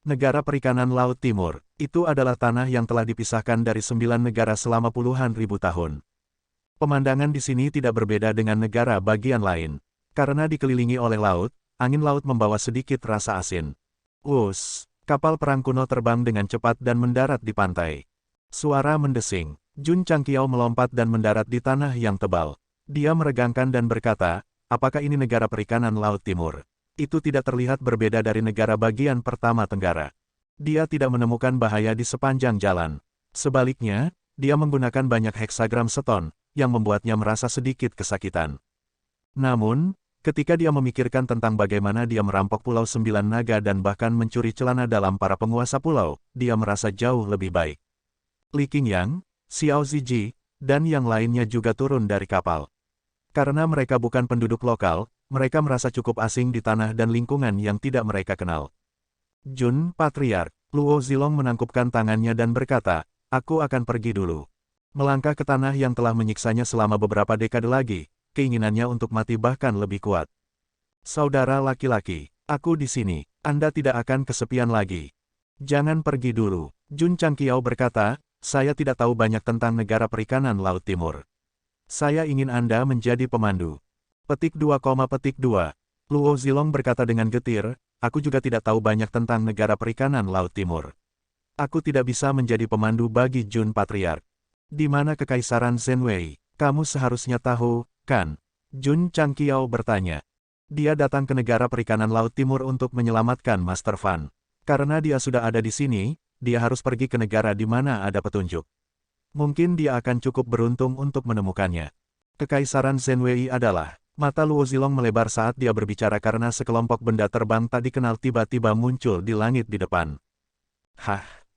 Negara Perikanan Laut Timur, itu adalah tanah yang telah dipisahkan dari 9 negara selama puluhan ribu tahun. Pemandangan di sini tidak berbeda dengan negara bagian lain. Karena dikelilingi oleh laut, angin laut membawa sedikit rasa asin. Kapal perang kuno terbang dengan cepat dan mendarat di pantai. Suara mendesing. Jun Changqiao melompat dan mendarat di tanah yang tebal. Dia meregangkan dan berkata, apakah ini negara perikanan Laut Timur? Itu tidak terlihat berbeda dari negara bagian pertama Tenggara. Dia tidak menemukan bahaya di sepanjang jalan. Sebaliknya, dia menggunakan banyak heksagram seton, yang membuatnya merasa sedikit kesakitan. Namun, ketika dia memikirkan tentang bagaimana dia merampok Pulau Sembilan Naga dan bahkan mencuri celana dalam para penguasa pulau, dia merasa jauh lebih baik. Li Qingyang, Xiao Ziji, dan yang lainnya juga turun dari kapal. Karena mereka bukan penduduk lokal, mereka merasa cukup asing di tanah dan lingkungan yang tidak mereka kenal. Jun, Patriark, Luo Zilong menangkupkan tangannya dan berkata, aku akan pergi dulu. Melangkah ke tanah yang telah menyiksanya selama beberapa dekade lagi, keinginannya untuk mati bahkan lebih kuat. Saudara laki-laki, aku di sini, Anda tidak akan kesepian lagi. Jangan pergi dulu. Jun Changqiao berkata, saya tidak tahu banyak tentang negara perikanan Laut Timur. Saya ingin Anda menjadi pemandu. Petik 2, Luo Zilong berkata dengan getir, aku juga tidak tahu banyak tentang negara perikanan Laut Timur. Aku tidak bisa menjadi pemandu bagi Jun Patriark. Di mana Kekaisaran Zhenwei? Kamu seharusnya tahu, kan? Jun Changqiao bertanya. Dia datang ke negara perikanan Laut Timur untuk menyelamatkan Master Fan. Karena dia sudah ada di sini, dia harus pergi ke negara di mana ada petunjuk. Mungkin dia akan cukup beruntung untuk menemukannya. Kekaisaran Zhenwei adalah... Mata Luo Zilong melebar saat dia berbicara karena sekelompok benda terbang tak dikenal tiba-tiba muncul di langit di depan.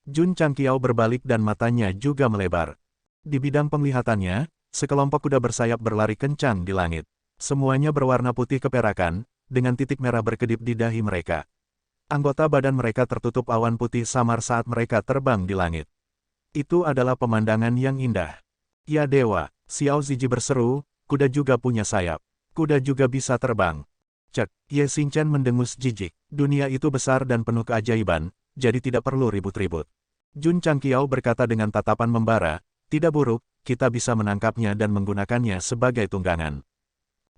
Jun Changqiao berbalik dan matanya juga melebar. Di bidang penglihatannya, sekelompok kuda bersayap berlari kencang di langit. Semuanya berwarna putih keperakan, dengan titik merah berkedip di dahi mereka. Anggota badan mereka tertutup awan putih samar saat mereka terbang di langit. Itu adalah pemandangan yang indah. Ya dewa, Xiao Ziji berseru, kuda juga punya sayap. Kuda juga bisa terbang. Cek, Ye Xingchen mendengus jijik. Dunia itu besar dan penuh keajaiban, jadi tidak perlu ribut-ribut. Jun Changqiao berkata dengan tatapan membara, tidak buruk, kita bisa menangkapnya dan menggunakannya sebagai tunggangan.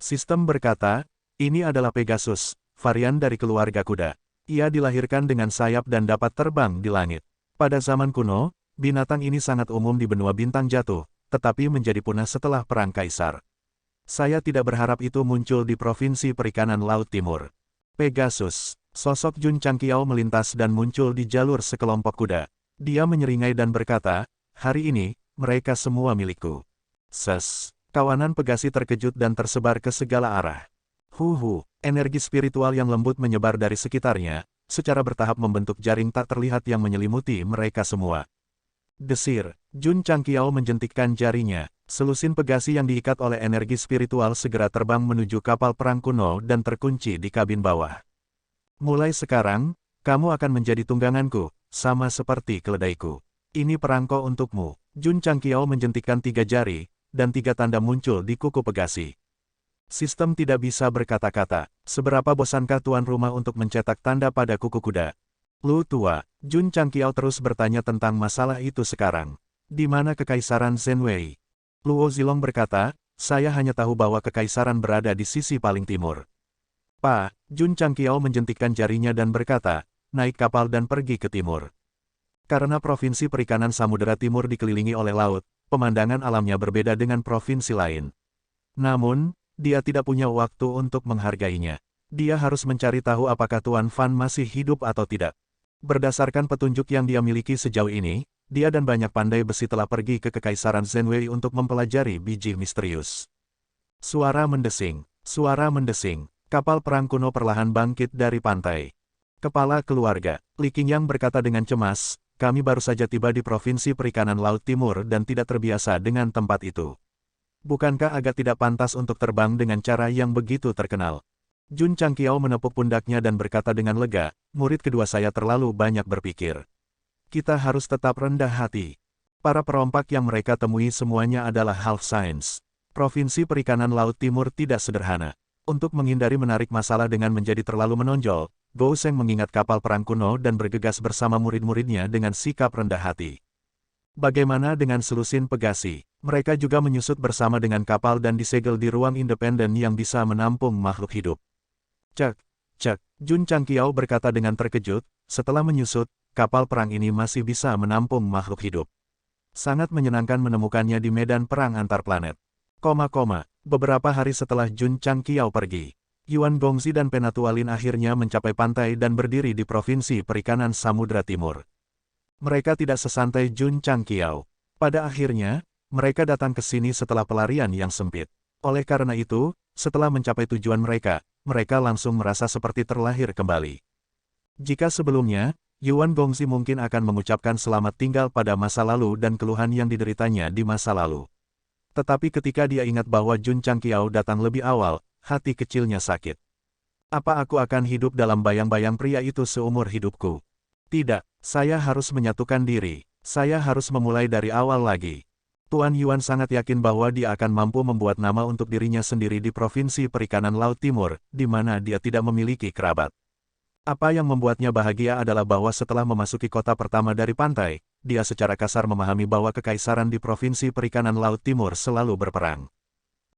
Sistem berkata, ini adalah Pegasus, varian dari keluarga kuda. Ia dilahirkan dengan sayap dan dapat terbang di langit. Pada zaman kuno, binatang ini sangat umum di benua bintang jatuh, tetapi menjadi punah setelah Perang Kaisar. Saya tidak berharap itu muncul di Provinsi Perikanan Laut Timur. Pegasus. Sosok Jun Changqiao melintas dan muncul di jalur sekelompok kuda. Dia menyeringai dan berkata, hari ini, mereka semua milikku. Kawanan Pegasi terkejut dan tersebar ke segala arah. Energi spiritual yang lembut menyebar dari sekitarnya, secara bertahap membentuk jaring tak terlihat yang menyelimuti mereka semua. Desir. Jun Changqiao menjentikkan jarinya. Selusin Pegasi yang diikat oleh energi spiritual segera terbang menuju kapal perang kuno dan terkunci di kabin bawah. Mulai sekarang, kamu akan menjadi tungganganku, sama seperti keledaiku. Ini perangko untukmu. Jun Changqiao menjentikkan 3 jari, dan 3 tanda muncul di kuku Pegasi. Sistem tidak bisa berkata-kata. Seberapa bosankah tuan rumah untuk mencetak tanda pada kuku kuda? Lu tua, Jun Changqiao terus bertanya tentang masalah itu sekarang. Di mana Kekaisaran Zhenwei? Luo Zilong berkata, saya hanya tahu bahwa Kekaisaran berada di sisi paling timur. Jun Changqiao menjentikkan jarinya dan berkata, naik kapal dan pergi ke timur. Karena Provinsi Perikanan Samudera Timur dikelilingi oleh laut, pemandangan alamnya berbeda dengan provinsi lain. Namun, dia tidak punya waktu untuk menghargainya. Dia harus mencari tahu apakah Tuan Fan masih hidup atau tidak. Berdasarkan petunjuk yang dia miliki sejauh ini, dia dan banyak pandai besi telah pergi ke Kekaisaran Zhenwei untuk mempelajari biji misterius. Suara mendesing. Kapal perang kuno perlahan bangkit dari pantai. Kepala keluarga, Li Qingyang berkata dengan cemas, kami baru saja tiba di Provinsi Perikanan Laut Timur dan tidak terbiasa dengan tempat itu. Bukankah agak tidak pantas untuk terbang dengan cara yang begitu terkenal? Jun Changqiao menepuk pundaknya dan berkata dengan lega, murid kedua saya terlalu banyak berpikir. Kita harus tetap rendah hati. Para perompak yang mereka temui semuanya adalah half science. Provinsi Perikanan Laut Timur tidak sederhana. Untuk menghindari menarik masalah dengan menjadi terlalu menonjol, Gou Sheng mengingat kapal perang kuno dan bergegas bersama murid-muridnya dengan sikap rendah hati. Bagaimana dengan Selusin Pegasi? Mereka juga menyusut bersama dengan kapal dan disegel di ruang independen yang bisa menampung makhluk hidup. Cek, cek, Jun Changqiao berkata dengan terkejut, setelah menyusut, kapal perang ini masih bisa menampung makhluk hidup. Sangat menyenangkan menemukannya di medan perang antar planet. Beberapa hari setelah Jun Changqiao pergi, Yuan Gongzi dan Penatualin akhirnya mencapai pantai dan berdiri di Provinsi Perikanan Samudra Timur. Mereka tidak sesantai Jun Changqiao. Pada akhirnya, mereka datang ke sini setelah pelarian yang sempit. Oleh karena itu, setelah mencapai tujuan mereka langsung merasa seperti terlahir kembali. Jika sebelumnya, Yuan Gongzi mungkin akan mengucapkan selamat tinggal pada masa lalu dan keluhan yang dideritanya di masa lalu. Tetapi ketika dia ingat bahwa Jun Changqiao datang lebih awal, hati kecilnya sakit. Apa aku akan hidup dalam bayang-bayang pria itu seumur hidupku? Tidak, saya harus menyatukan diri. Saya harus memulai dari awal lagi. Tuan Yuan sangat yakin bahwa dia akan mampu membuat nama untuk dirinya sendiri di Provinsi Perikanan Laut Timur, di mana dia tidak memiliki kerabat. Apa yang membuatnya bahagia adalah bahwa setelah memasuki kota pertama dari pantai, dia secara kasar memahami bahwa kekaisaran di Provinsi Perikanan Laut Timur selalu berperang.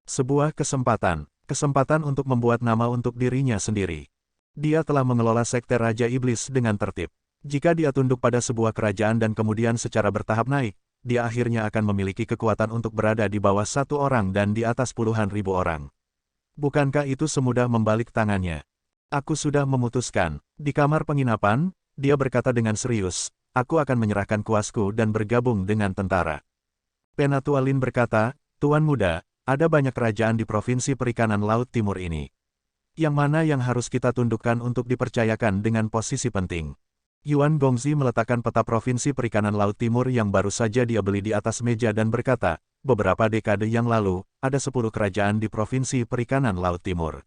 Sebuah kesempatan untuk membuat nama untuk dirinya sendiri. Dia telah mengelola sekte Raja Iblis dengan tertib. Jika dia tunduk pada sebuah kerajaan dan kemudian secara bertahap naik, dia akhirnya akan memiliki kekuatan untuk berada di bawah satu orang dan di atas puluhan ribu orang. Bukankah itu semudah membalik tangannya? Aku sudah memutuskan. Di kamar penginapan, dia berkata dengan serius, aku akan menyerahkan kuasku dan bergabung dengan tentara. Penatualin berkata, Tuan Muda, ada banyak kerajaan di Provinsi Perikanan Laut Timur ini. Yang mana yang harus kita tundukkan untuk dipercayakan dengan posisi penting? Yuan Gongzi meletakkan peta Provinsi Perikanan Laut Timur yang baru saja dia beli di atas meja dan berkata, beberapa dekade yang lalu, ada 10 kerajaan di Provinsi Perikanan Laut Timur.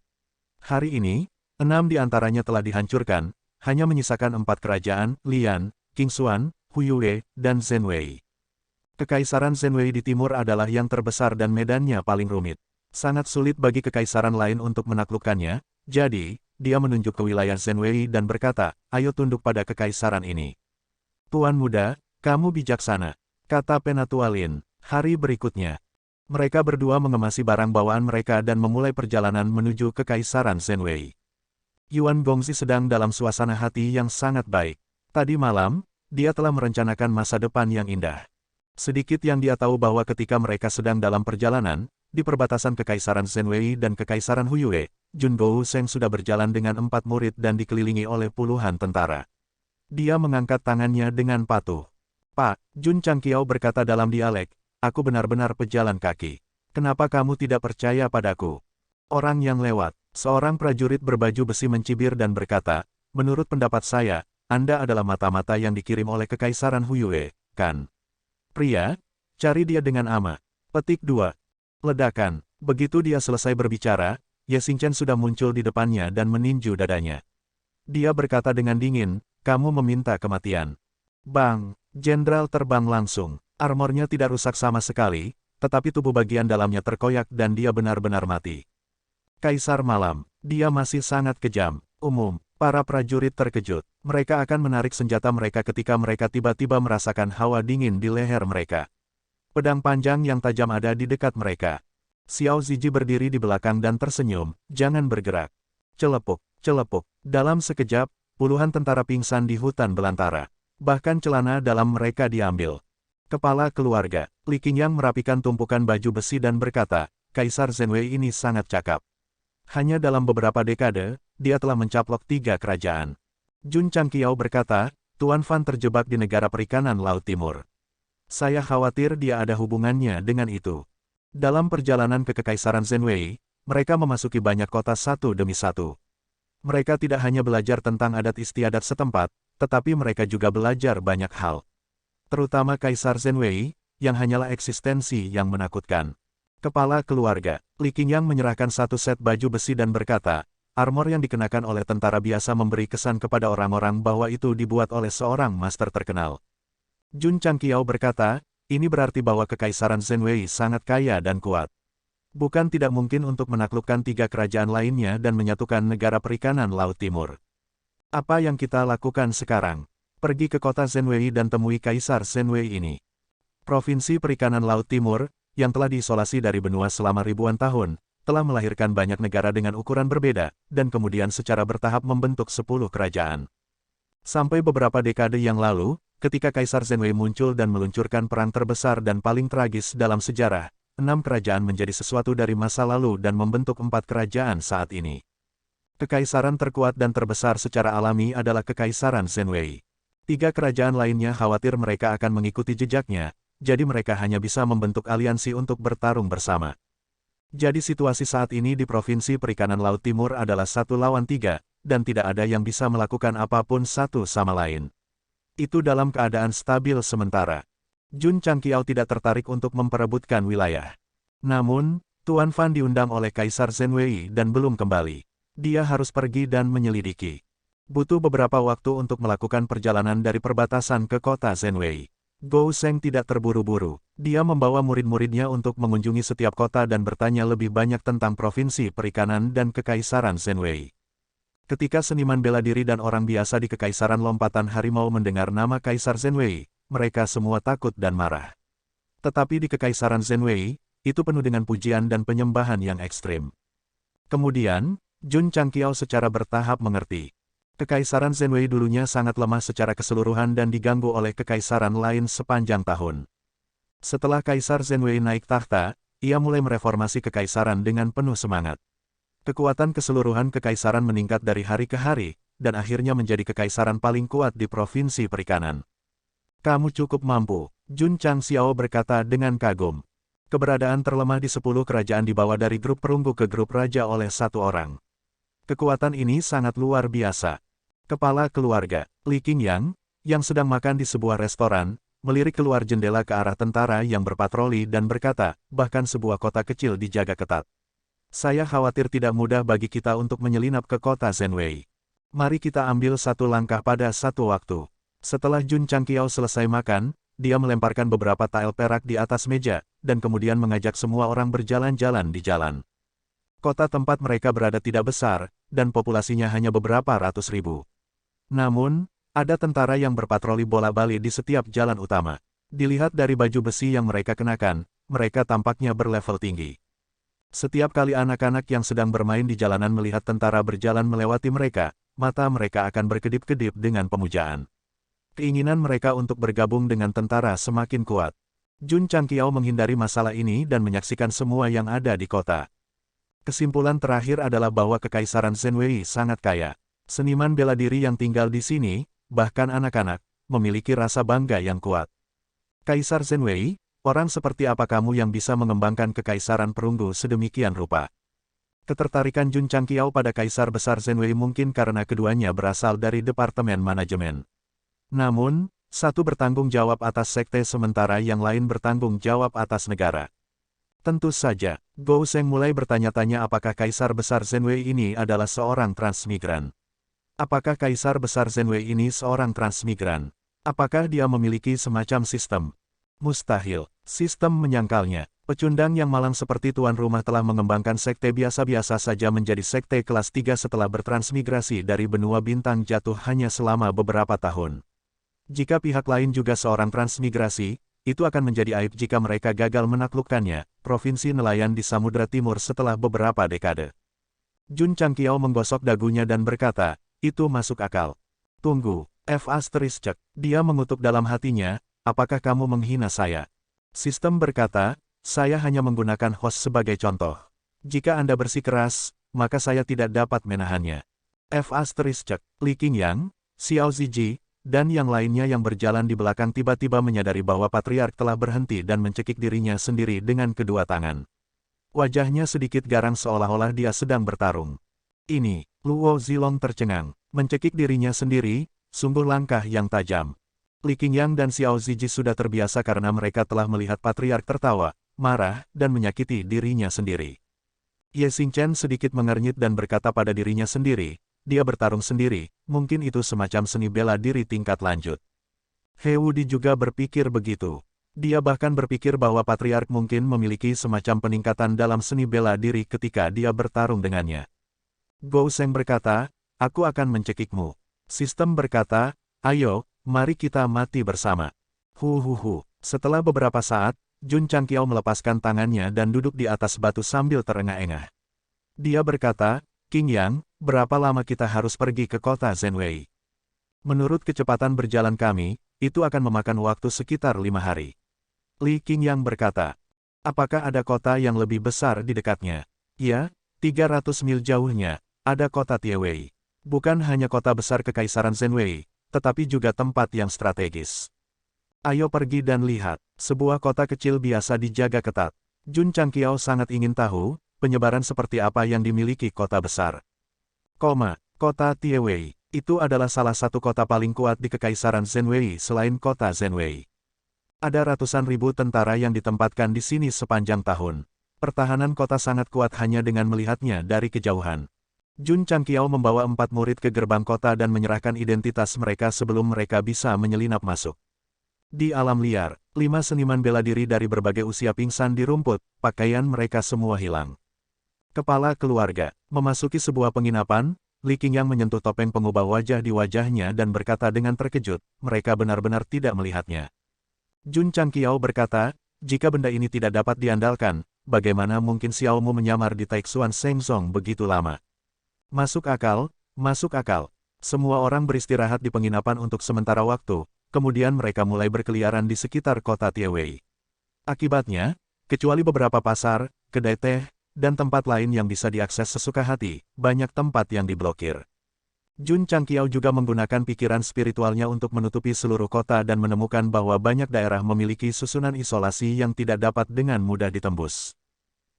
Hari ini, 6 di antaranya telah dihancurkan, hanya menyisakan 4 kerajaan, Lian, Qingshuan, Huyue, dan Zhenwei. Kekaisaran Zhenwei di timur adalah yang terbesar dan medannya paling rumit. Sangat sulit bagi kekaisaran lain untuk menaklukkannya, jadi, dia menunjuk ke wilayah Zhenwei dan berkata, ayo tunduk pada kekaisaran ini. Tuan Muda, kamu bijaksana, kata Penatualin. Hari berikutnya, mereka berdua mengemasi barang bawaan mereka dan memulai perjalanan menuju kekaisaran Zhenwei. Yuan Gongzi sedang dalam suasana hati yang sangat baik. Tadi malam, dia telah merencanakan masa depan yang indah. Sedikit yang dia tahu bahwa ketika mereka sedang dalam perjalanan, di perbatasan Kekaisaran Zhenwei dan Kekaisaran Huyue, Jun Gou Sheng sudah berjalan dengan 4 murid dan dikelilingi oleh puluhan tentara. Dia mengangkat tangannya dengan patuh. Pak, Jun Changqiao berkata dalam dialek, aku benar-benar pejalan kaki. Kenapa kamu tidak percaya padaku? Orang yang lewat, seorang prajurit berbaju besi mencibir dan berkata, menurut pendapat saya, Anda adalah mata-mata yang dikirim oleh Kekaisaran Huyue, kan? Pria, cari dia dengan ama. Petik 2. Ledakan. Begitu dia selesai berbicara, Ye Xingchen sudah muncul di depannya dan meninju dadanya. Dia berkata dengan dingin, kamu meminta kematian. Bang, jenderal terbang langsung. Armornya tidak rusak sama sekali, tetapi tubuh bagian dalamnya terkoyak dan dia benar-benar mati. Kaisar Malam, dia masih sangat kejam. Umum, para prajurit terkejut. Mereka akan menarik senjata mereka ketika mereka tiba-tiba merasakan hawa dingin di leher mereka. Pedang panjang yang tajam ada di dekat mereka. Xiao Ziji berdiri di belakang dan tersenyum, jangan bergerak. Celepuk, celepuk. Dalam sekejap, puluhan tentara pingsan di hutan belantara. Bahkan celana dalam mereka diambil. Kepala keluarga, Li Qingyang merapikan tumpukan baju besi dan berkata, Kaisar Zhenwei ini sangat cakap. Hanya dalam beberapa dekade, dia telah mencaplok 3 kerajaan. Jun Changqiao berkata, Tuan Fan terjebak di negara perikanan Laut Timur. Saya khawatir dia ada hubungannya dengan itu. Dalam perjalanan ke Kekaisaran Zhenwei, mereka memasuki banyak kota satu demi satu. Mereka tidak hanya belajar tentang adat istiadat setempat, tetapi mereka juga belajar banyak hal. Terutama Kaisar Zhenwei, yang hanyalah eksistensi yang menakutkan. Kepala keluarga, Li Qingyang menyerahkan satu set baju besi dan berkata, armor yang dikenakan oleh tentara biasa memberi kesan kepada orang-orang bahwa itu dibuat oleh seorang master terkenal. Jun Changqiao berkata, ini berarti bahwa Kekaisaran Zhenwei sangat kaya dan kuat. Bukan tidak mungkin untuk menaklukkan 3 kerajaan lainnya dan menyatukan negara perikanan Laut Timur. Apa yang kita lakukan sekarang? Pergi ke kota Zenwei dan temui Kaisar Zenwei ini. Provinsi Perikanan Laut Timur, yang telah diisolasi dari benua selama ribuan tahun, telah melahirkan banyak negara dengan ukuran berbeda, dan kemudian secara bertahap membentuk 10 kerajaan. Sampai beberapa dekade yang lalu, ketika Kaisar Zenwei muncul dan meluncurkan perang terbesar dan paling tragis dalam sejarah, 6 kerajaan menjadi sesuatu dari masa lalu dan membentuk 4 kerajaan saat ini. Kekaisaran terkuat dan terbesar secara alami adalah Kekaisaran Zenwei. 3 kerajaan lainnya khawatir mereka akan mengikuti jejaknya, jadi mereka hanya bisa membentuk aliansi untuk bertarung bersama. Jadi situasi saat ini di Provinsi Perikanan Laut Timur adalah 1 lawan 3, dan tidak ada yang bisa melakukan apapun satu sama lain. Itu dalam keadaan stabil sementara. Jun Changqiao tidak tertarik untuk memperebutkan wilayah. Namun, Tuan Fan diundang oleh Kaisar Zenwei dan belum kembali. Dia harus pergi dan menyelidiki. Butuh beberapa waktu untuk melakukan perjalanan dari perbatasan ke kota Zenwei. Gou Sheng tidak terburu-buru. Dia membawa murid-muridnya untuk mengunjungi setiap kota dan bertanya lebih banyak tentang provinsi perikanan dan Kekaisaran Zenwei. Ketika seniman bela diri dan orang biasa di Kekaisaran Lompatan Harimau mendengar nama Kaisar Zenwei, mereka semua takut dan marah. Tetapi di Kekaisaran Zenwei, itu penuh dengan pujian dan penyembahan yang ekstrim. Kemudian, Jun Changqiao secara bertahap mengerti. Kekaisaran Zenwei dulunya sangat lemah secara keseluruhan dan diganggu oleh kekaisaran lain sepanjang tahun. Setelah Kaisar Zenwei naik tahta, ia mulai mereformasi kekaisaran dengan penuh semangat. Kekuatan keseluruhan kekaisaran meningkat dari hari ke hari, dan akhirnya menjadi kekaisaran paling kuat di Provinsi Perikanan. Kamu cukup mampu, Jun Changqiao berkata dengan kagum. Keberadaan terlemah di 10 kerajaan dibawa dari grup perunggu ke grup raja oleh 1 orang. Kekuatan ini sangat luar biasa. Kepala keluarga, Li Qingyang, yang sedang makan di sebuah restoran, melirik keluar jendela ke arah tentara yang berpatroli dan berkata, bahkan sebuah kota kecil dijaga ketat. Saya khawatir tidak mudah bagi kita untuk menyelinap ke kota Zenwei. Mari kita ambil satu langkah pada satu waktu. Setelah Jun Changqiao selesai makan, dia melemparkan beberapa tael perak di atas meja, dan kemudian mengajak semua orang berjalan-jalan di jalan. Kota tempat mereka berada tidak besar, dan populasinya hanya beberapa ratus ribu. Namun, ada tentara yang berpatroli bola-balik di setiap jalan utama. Dilihat dari baju besi yang mereka kenakan, mereka tampaknya berlevel tinggi. Setiap kali anak-anak yang sedang bermain di jalanan melihat tentara berjalan melewati mereka, mata mereka akan berkedip-kedip dengan pemujaan. Keinginan mereka untuk bergabung dengan tentara semakin kuat. Jun Changqiao menghindari masalah ini dan menyaksikan semua yang ada di kota. Kesimpulan terakhir adalah bahwa Kekaisaran Zenwei sangat kaya. Seniman bela diri yang tinggal di sini, bahkan anak-anak, memiliki rasa bangga yang kuat. Kaisar Zenwei, orang seperti apa kamu yang bisa mengembangkan Kekaisaran Perunggu sedemikian rupa? Ketertarikan Jun Changqiao pada Kaisar Besar Zenwei mungkin karena keduanya berasal dari Departemen Manajemen. Namun, satu bertanggung jawab atas sekte sementara yang lain bertanggung jawab atas negara. Tentu saja, Gou Sheng mulai bertanya-tanya apakah Kaisar Besar Zenwei ini adalah seorang transmigran. Apakah Kaisar Besar Zenwei ini seorang transmigran? Apakah dia memiliki semacam sistem? Mustahil. Sistem menyangkalnya. Pecundang yang malang seperti tuan rumah telah mengembangkan sekte biasa-biasa saja menjadi sekte kelas 3 setelah bertransmigrasi dari benua bintang jatuh hanya selama beberapa tahun. Jika pihak lain juga seorang transmigrasi, itu akan menjadi aib jika mereka gagal menaklukkannya, provinsi nelayan di Samudra Timur setelah beberapa dekade. Jun Changqiao menggosok dagunya dan berkata, itu masuk akal. Tunggu, F***, dia mengutuk dalam hatinya, apakah kamu menghina saya? Sistem berkata, saya hanya menggunakan host sebagai contoh. Jika Anda bersikeras, maka saya tidak dapat menahannya. F***, Li Qingyang, Xiao Ziji, dan yang lainnya yang berjalan di belakang tiba-tiba menyadari bahwa Patriark telah berhenti dan mencekik dirinya sendiri dengan kedua tangan. Wajahnya sedikit garang seolah-olah dia sedang bertarung. Ini, Luo Zilong tercengang, mencekik dirinya sendiri, sungguh langkah yang tajam. Li Qingyang dan Xiao Ziji sudah terbiasa karena mereka telah melihat Patriark tertawa, marah, dan menyakiti dirinya sendiri. Ye Xingchen sedikit mengernyit dan berkata pada dirinya sendiri, dia bertarung sendiri, mungkin itu semacam seni bela diri tingkat lanjut. He Wudi juga berpikir begitu. Dia bahkan berpikir bahwa Patriark mungkin memiliki semacam peningkatan dalam seni bela diri ketika dia bertarung dengannya. Gou Sheng berkata, aku akan mencekikmu. Sistem berkata, ayo, mari kita mati bersama. Setelah beberapa saat, Jun Changqiao melepaskan tangannya dan duduk di atas batu sambil terengah-engah. Dia berkata, King Yang, berapa lama kita harus pergi ke kota Zhenwei? Menurut kecepatan berjalan kami, itu akan memakan waktu sekitar 5 hari. Li Qingyang berkata, apakah ada kota yang lebih besar di dekatnya? Ya, 300 mil jauhnya, ada kota Tiewei. Bukan hanya kota besar Kekaisaran Zhenwei, tetapi juga tempat yang strategis. Ayo pergi dan lihat, sebuah kota kecil biasa dijaga ketat. Jun Changqiao sangat ingin tahu, penyebaran seperti apa yang dimiliki kota besar. Kota Tiewei, itu adalah salah satu kota paling kuat di Kekaisaran Zhenwei selain kota Zhenwei. Ada ratusan ribu tentara yang ditempatkan di sini sepanjang tahun. Pertahanan kota sangat kuat hanya dengan melihatnya dari kejauhan. Jun Changqiao membawa 4 murid ke gerbang kota dan menyerahkan identitas mereka sebelum mereka bisa menyelinap masuk. Di alam liar, 5 seniman bela diri dari berbagai usia pingsan di rumput, pakaian mereka semua hilang. Kepala keluarga, memasuki sebuah penginapan, Li Qingyang menyentuh topeng pengubah wajah di wajahnya dan berkata dengan terkejut, mereka benar-benar tidak melihatnya. Jun Changqiao berkata, jika benda ini tidak dapat diandalkan, bagaimana mungkin Xiao Mu menyamar di Taixuan Shengzong begitu lama? Masuk akal, masuk akal. Semua orang beristirahat di penginapan untuk sementara waktu, kemudian mereka mulai berkeliaran di sekitar kota Tiewei. Akibatnya, kecuali beberapa pasar, kedai teh, dan tempat lain yang bisa diakses sesuka hati, banyak tempat yang diblokir. Jun Changqiao juga menggunakan pikiran spiritualnya untuk menutupi seluruh kota dan menemukan bahwa banyak daerah memiliki susunan isolasi yang tidak dapat dengan mudah ditembus.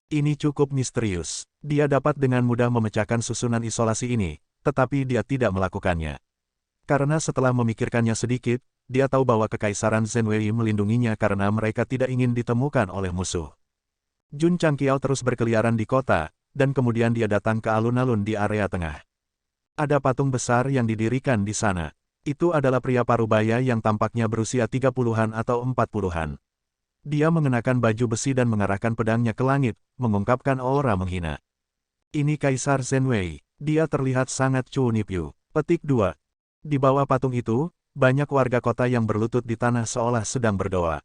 Ini cukup misterius. Dia dapat dengan mudah memecahkan susunan isolasi ini, tetapi dia tidak melakukannya. Karena setelah memikirkannya sedikit, dia tahu bahwa Kekaisaran Zhenwei melindunginya karena mereka tidak ingin ditemukan oleh musuh. Jun Changqiao terus berkeliaran di kota, dan kemudian dia datang ke alun-alun di area tengah. Ada patung besar yang didirikan di sana. Itu adalah pria parubaya yang tampaknya berusia 30-an atau 40-an. Dia mengenakan baju besi dan mengarahkan pedangnya ke langit, mengungkapkan aura menghina. Ini Kaisar Zhenwei, dia terlihat sangat cunipyu. Petik 2. Di bawah patung itu, banyak warga kota yang berlutut di tanah seolah sedang berdoa.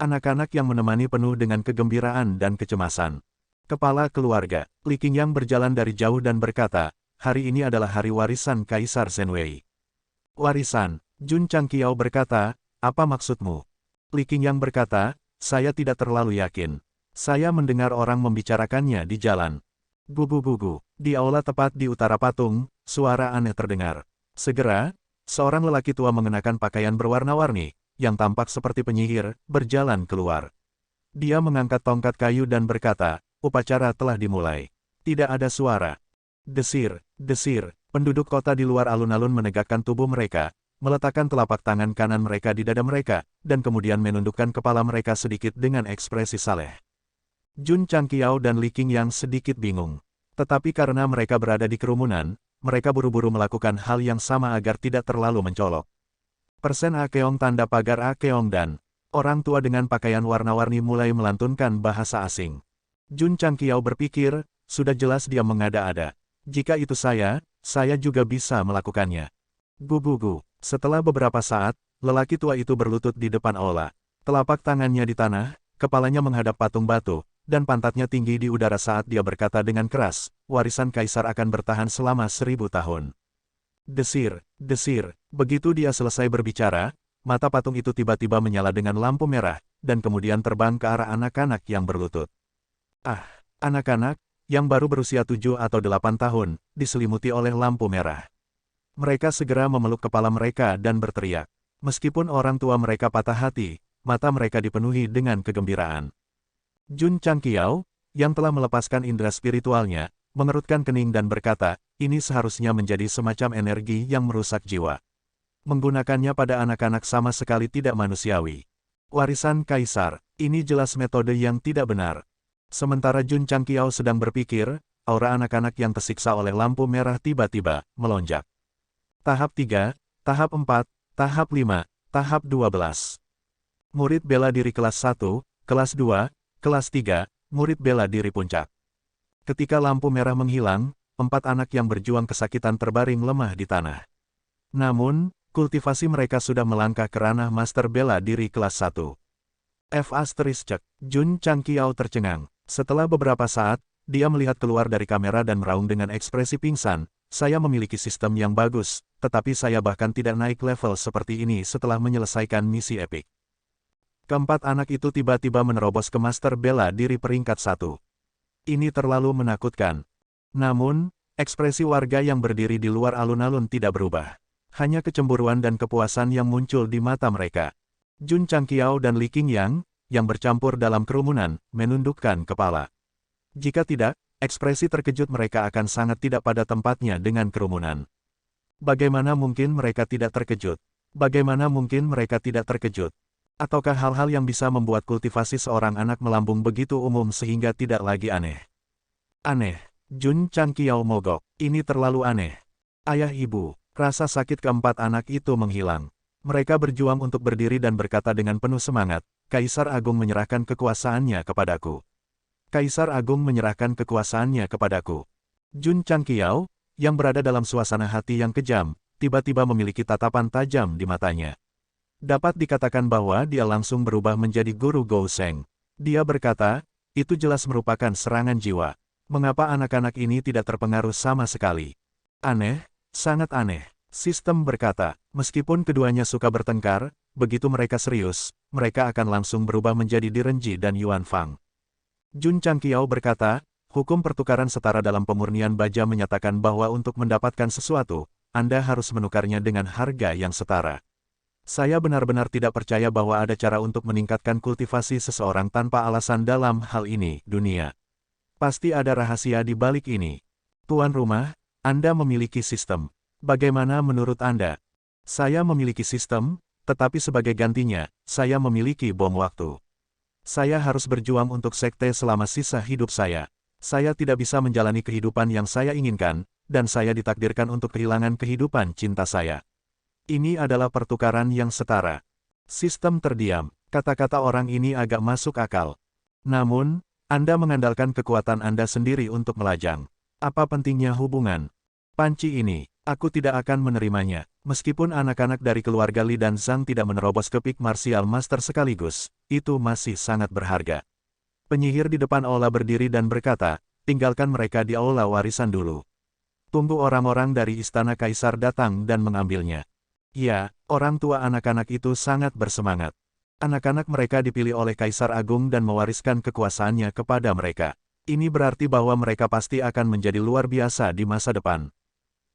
Anak-anak yang menemani penuh dengan kegembiraan dan kecemasan. Kepala keluarga, Li Qingyang berjalan dari jauh dan berkata, hari ini adalah hari warisan Kaisar Zhenwei. Warisan, Jun Changqiao berkata, apa maksudmu? Li Qingyang berkata, saya tidak terlalu yakin. Saya mendengar orang membicarakannya di jalan. Gugu-gugu, di aula tepat di utara patung, suara aneh terdengar. Segera, seorang lelaki tua mengenakan pakaian berwarna-warni, yang tampak seperti penyihir, berjalan keluar. Dia mengangkat tongkat kayu dan berkata, upacara telah dimulai. Tidak ada suara. Desir, desir, penduduk kota di luar alun-alun menegakkan tubuh mereka, meletakkan telapak tangan kanan mereka di dada mereka, dan kemudian menundukkan kepala mereka sedikit dengan ekspresi saleh. Jun Changqiao dan Li Qingyang sedikit bingung. Tetapi karena mereka berada di kerumunan, mereka buru-buru melakukan hal yang sama agar tidak terlalu mencolok. Persen Akeong tanda pagar Akeong dan orang tua dengan pakaian warna-warni mulai melantunkan bahasa asing. Jun Changqiao berpikir, sudah jelas dia mengada-ada. Jika itu saya juga bisa melakukannya. Gugu-gugu. Setelah beberapa saat, lelaki tua itu berlutut di depan aula. Telapak tangannya di tanah, kepalanya menghadap patung batu, dan pantatnya tinggi di udara saat dia berkata dengan keras, warisan kaisar akan bertahan selama 1000 tahun. Desir, desir, begitu dia selesai berbicara, mata patung itu tiba-tiba menyala dengan lampu merah, dan kemudian terbang ke arah anak-anak yang berlutut. Ah, anak-anak, yang baru berusia 7 atau 8 tahun, diselimuti oleh lampu merah. Mereka segera memeluk kepala mereka dan berteriak. Meskipun orang tua mereka patah hati, mata mereka dipenuhi dengan kegembiraan. Jun Changqiao, yang telah melepaskan indera spiritualnya, mengerutkan kening dan berkata, ini seharusnya menjadi semacam energi yang merusak jiwa. Menggunakannya pada anak-anak sama sekali tidak manusiawi. Warisan kaisar, ini jelas metode yang tidak benar. Sementara Jun Changqiao sedang berpikir, aura anak-anak yang tersiksa oleh lampu merah tiba-tiba melonjak. Tahap 3, tahap 4, tahap 5, tahap 12. Murid bela diri kelas 1, kelas 2, kelas 3, murid bela diri puncak. Ketika lampu merah menghilang, 4 anak yang berjuang kesakitan terbaring lemah di tanah. Namun, kultivasi mereka sudah melangkah ke ranah master bela diri kelas 1. Jun Changqiao tercengang. Setelah beberapa saat, dia melihat keluar dari kamera dan meraung dengan ekspresi pingsan. Saya memiliki sistem yang bagus, tetapi saya bahkan tidak naik level seperti ini setelah menyelesaikan misi epik. Keempat anak itu tiba-tiba menerobos ke master bela diri peringkat 1. Ini terlalu menakutkan. Namun, ekspresi warga yang berdiri di luar alun-alun tidak berubah. Hanya kecemburuan dan kepuasan yang muncul di mata mereka. Jun Changqiao dan Li Qingyang, yang bercampur dalam kerumunan, menundukkan kepala. Jika tidak, ekspresi terkejut mereka akan sangat tidak pada tempatnya dengan kerumunan. Bagaimana mungkin mereka tidak terkejut? Bagaimana mungkin mereka tidak terkejut? Ataukah hal-hal yang bisa membuat kultivasi seorang anak melambung begitu umum sehingga tidak lagi aneh? Aneh. Jun Changqiao mogok. Ini terlalu aneh. Ayah ibu, rasa sakit keempat anak itu menghilang. Mereka berjuang untuk berdiri dan berkata dengan penuh semangat, Kaisar Agung menyerahkan kekuasaannya kepadaku. Kaisar Agung menyerahkan kekuasaannya kepadaku. Jun Changqiao, yang berada dalam suasana hati yang kejam, tiba-tiba memiliki tatapan tajam di matanya. Dapat dikatakan bahwa dia langsung berubah menjadi guru Gouseng. Dia berkata, itu jelas merupakan serangan jiwa. Mengapa anak-anak ini tidak terpengaruh sama sekali? Aneh, sangat aneh. Sistem berkata, meskipun keduanya suka bertengkar, begitu mereka serius, mereka akan langsung berubah menjadi Direnji dan Yuan Fang. Jun Changqiao berkata, hukum pertukaran setara dalam pemurnian baja menyatakan bahwa untuk mendapatkan sesuatu, Anda harus menukarnya dengan harga yang setara. Saya benar-benar tidak percaya bahwa ada cara untuk meningkatkan kultivasi seseorang tanpa alasan dalam hal ini, dunia. Pasti ada rahasia di balik ini. Tuan rumah, Anda memiliki sistem. Bagaimana menurut Anda? Saya memiliki sistem, tetapi sebagai gantinya, saya memiliki bom waktu. Saya harus berjuang untuk sekte selama sisa hidup saya. Saya tidak bisa menjalani kehidupan yang saya inginkan, dan saya ditakdirkan untuk kehilangan kehidupan cinta saya. Ini adalah pertukaran yang setara. Sistem terdiam. Kata-kata orang ini agak masuk akal. Namun, Anda mengandalkan kekuatan Anda sendiri untuk melajang. Apa pentingnya hubungan? Panci ini. Aku tidak akan menerimanya, meskipun anak-anak dari keluarga Li dan Zhang tidak menerobos ke Peak Martial Master sekaligus, itu masih sangat berharga. Penyihir di depan aula berdiri dan berkata, tinggalkan mereka di aula warisan dulu. Tunggu orang-orang dari istana kaisar datang dan mengambilnya. Ya, orang tua anak-anak itu sangat bersemangat. Anak-anak mereka dipilih oleh Kaisar Agung dan mewariskan kekuasaannya kepada mereka. Ini berarti bahwa mereka pasti akan menjadi luar biasa di masa depan.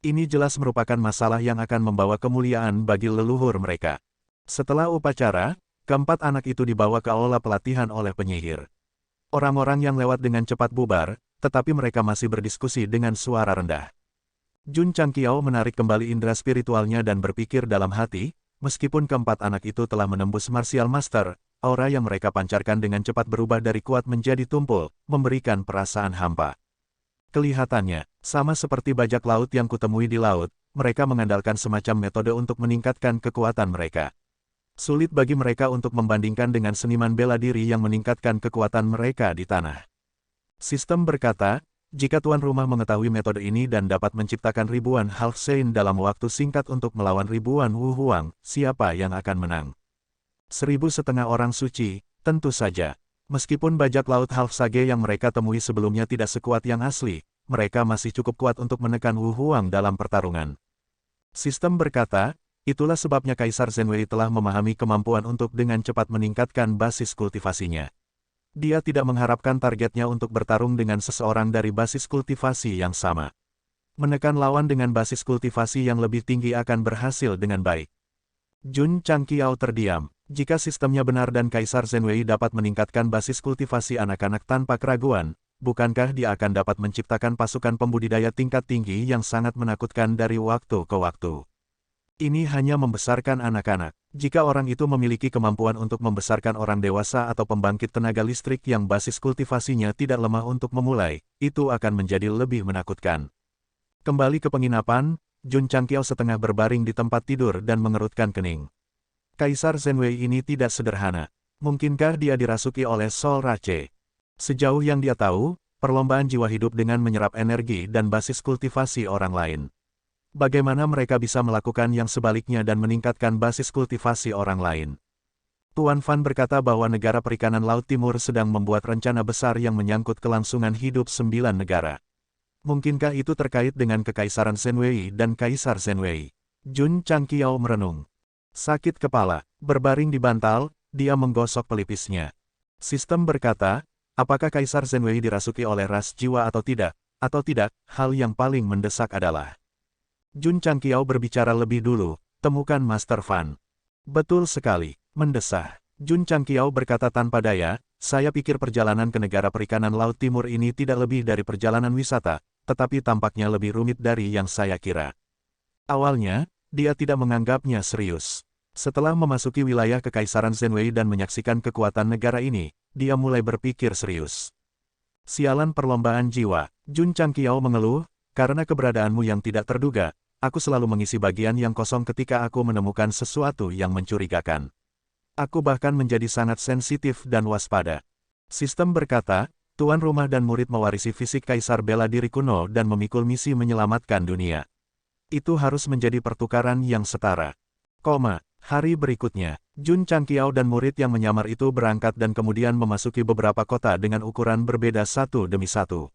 Ini jelas merupakan masalah yang akan membawa kemuliaan bagi leluhur mereka. Setelah upacara, keempat anak itu dibawa ke aula pelatihan oleh penyihir. Orang-orang yang lewat dengan cepat bubar, tetapi mereka masih berdiskusi dengan suara rendah. Jun Changqiao menarik kembali indera spiritualnya dan berpikir dalam hati, meskipun keempat anak itu telah menembus Martial Master, aura yang mereka pancarkan dengan cepat berubah dari kuat menjadi tumpul, memberikan perasaan hampa. Kelihatannya, sama seperti bajak laut yang kutemui di laut, mereka mengandalkan semacam metode untuk meningkatkan kekuatan mereka. Sulit bagi mereka untuk membandingkan dengan seniman bela diri yang meningkatkan kekuatan mereka di tanah. Sistem berkata, jika tuan rumah mengetahui metode ini dan dapat menciptakan ribuan Half Saint dalam waktu singkat untuk melawan ribuan Wu Huang, siapa yang akan menang? 1.500 orang suci, tentu saja. Meskipun bajak laut Half Sage yang mereka temui sebelumnya tidak sekuat yang asli, mereka masih cukup kuat untuk menekan Wu Huang dalam pertarungan. Sistem berkata, itulah sebabnya Kaisar Zhenwei telah memahami kemampuan untuk dengan cepat meningkatkan basis kultivasinya. Dia tidak mengharapkan targetnya untuk bertarung dengan seseorang dari basis kultivasi yang sama. Menekan lawan dengan basis kultivasi yang lebih tinggi akan berhasil dengan baik. Jun Changqiao terdiam. Jika sistemnya benar dan Kaisar Zhenwei dapat meningkatkan basis kultivasi anak-anak tanpa keraguan, bukankah dia akan dapat menciptakan pasukan pembudidaya tingkat tinggi yang sangat menakutkan dari waktu ke waktu? Ini hanya membesarkan anak-anak. Jika orang itu memiliki kemampuan untuk membesarkan orang dewasa atau pembangkit tenaga listrik yang basis kultivasinya tidak lemah untuk memulai, itu akan menjadi lebih menakutkan. Kembali ke penginapan, Jun Changqiao setengah berbaring di tempat tidur dan mengerutkan kening. Kaisar Zhenwei ini tidak sederhana. Mungkinkah dia dirasuki oleh Sol Rache? Sejauh yang dia tahu, perlombaan jiwa hidup dengan menyerap energi dan basis kultivasi orang lain. Bagaimana mereka bisa melakukan yang sebaliknya dan meningkatkan basis kultivasi orang lain? Tuan Fan berkata bahwa negara perikanan Laut Timur sedang membuat rencana besar yang menyangkut kelangsungan hidup 9 negara. Mungkinkah itu terkait dengan Kekaisaran Zhenwei dan Kaisar Zhenwei? Jun Changqiao merenung. Sakit kepala, berbaring di bantal, dia menggosok pelipisnya. Sistem berkata, apakah Kaisar Zhenwei dirasuki oleh ras jiwa atau tidak? Atau tidak, hal yang paling mendesak adalah. Jun Changqiao berbicara lebih dulu, temukan Master Fan. Betul sekali, mendesah. Jun Changqiao berkata tanpa daya, saya pikir perjalanan ke negara perikanan Laut Timur ini tidak lebih dari perjalanan wisata, tetapi tampaknya lebih rumit dari yang saya kira. Awalnya, dia tidak menganggapnya serius. Setelah memasuki wilayah Kekaisaran Zhenwei dan menyaksikan kekuatan negara ini, dia mulai berpikir serius. Sialan perlombaan jiwa, Jun Changqiao mengeluh, karena keberadaanmu yang tidak terduga, aku selalu mengisi bagian yang kosong ketika aku menemukan sesuatu yang mencurigakan. Aku bahkan menjadi sangat sensitif dan waspada. Sistem berkata, tuan rumah dan murid mewarisi fisik kaisar bela diri kuno dan memikul misi menyelamatkan dunia. Itu harus menjadi pertukaran yang setara. Hari berikutnya, Jun Changqiao dan murid yang menyamar itu berangkat dan kemudian memasuki beberapa kota dengan ukuran berbeda satu demi satu.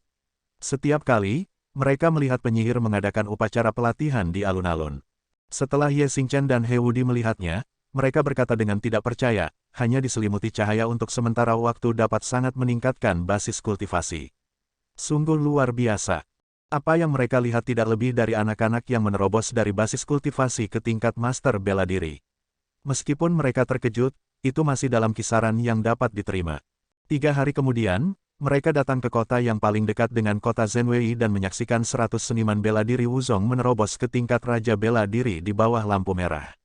Setiap kali, mereka melihat penyihir mengadakan upacara pelatihan di alun-alun. Setelah Ye Xingchen dan He Wudi melihatnya, mereka berkata dengan tidak percaya, hanya diselimuti cahaya untuk sementara waktu dapat sangat meningkatkan basis kultivasi. Sungguh luar biasa. Apa yang mereka lihat tidak lebih dari anak-anak yang menerobos dari basis kultivasi ke tingkat master bela diri. Meskipun mereka terkejut, itu masih dalam kisaran yang dapat diterima. 3 hari kemudian, mereka datang ke kota yang paling dekat dengan kota Zhenwei dan menyaksikan 100 seniman bela diri Wuzong menerobos ke tingkat raja bela diri di bawah lampu merah.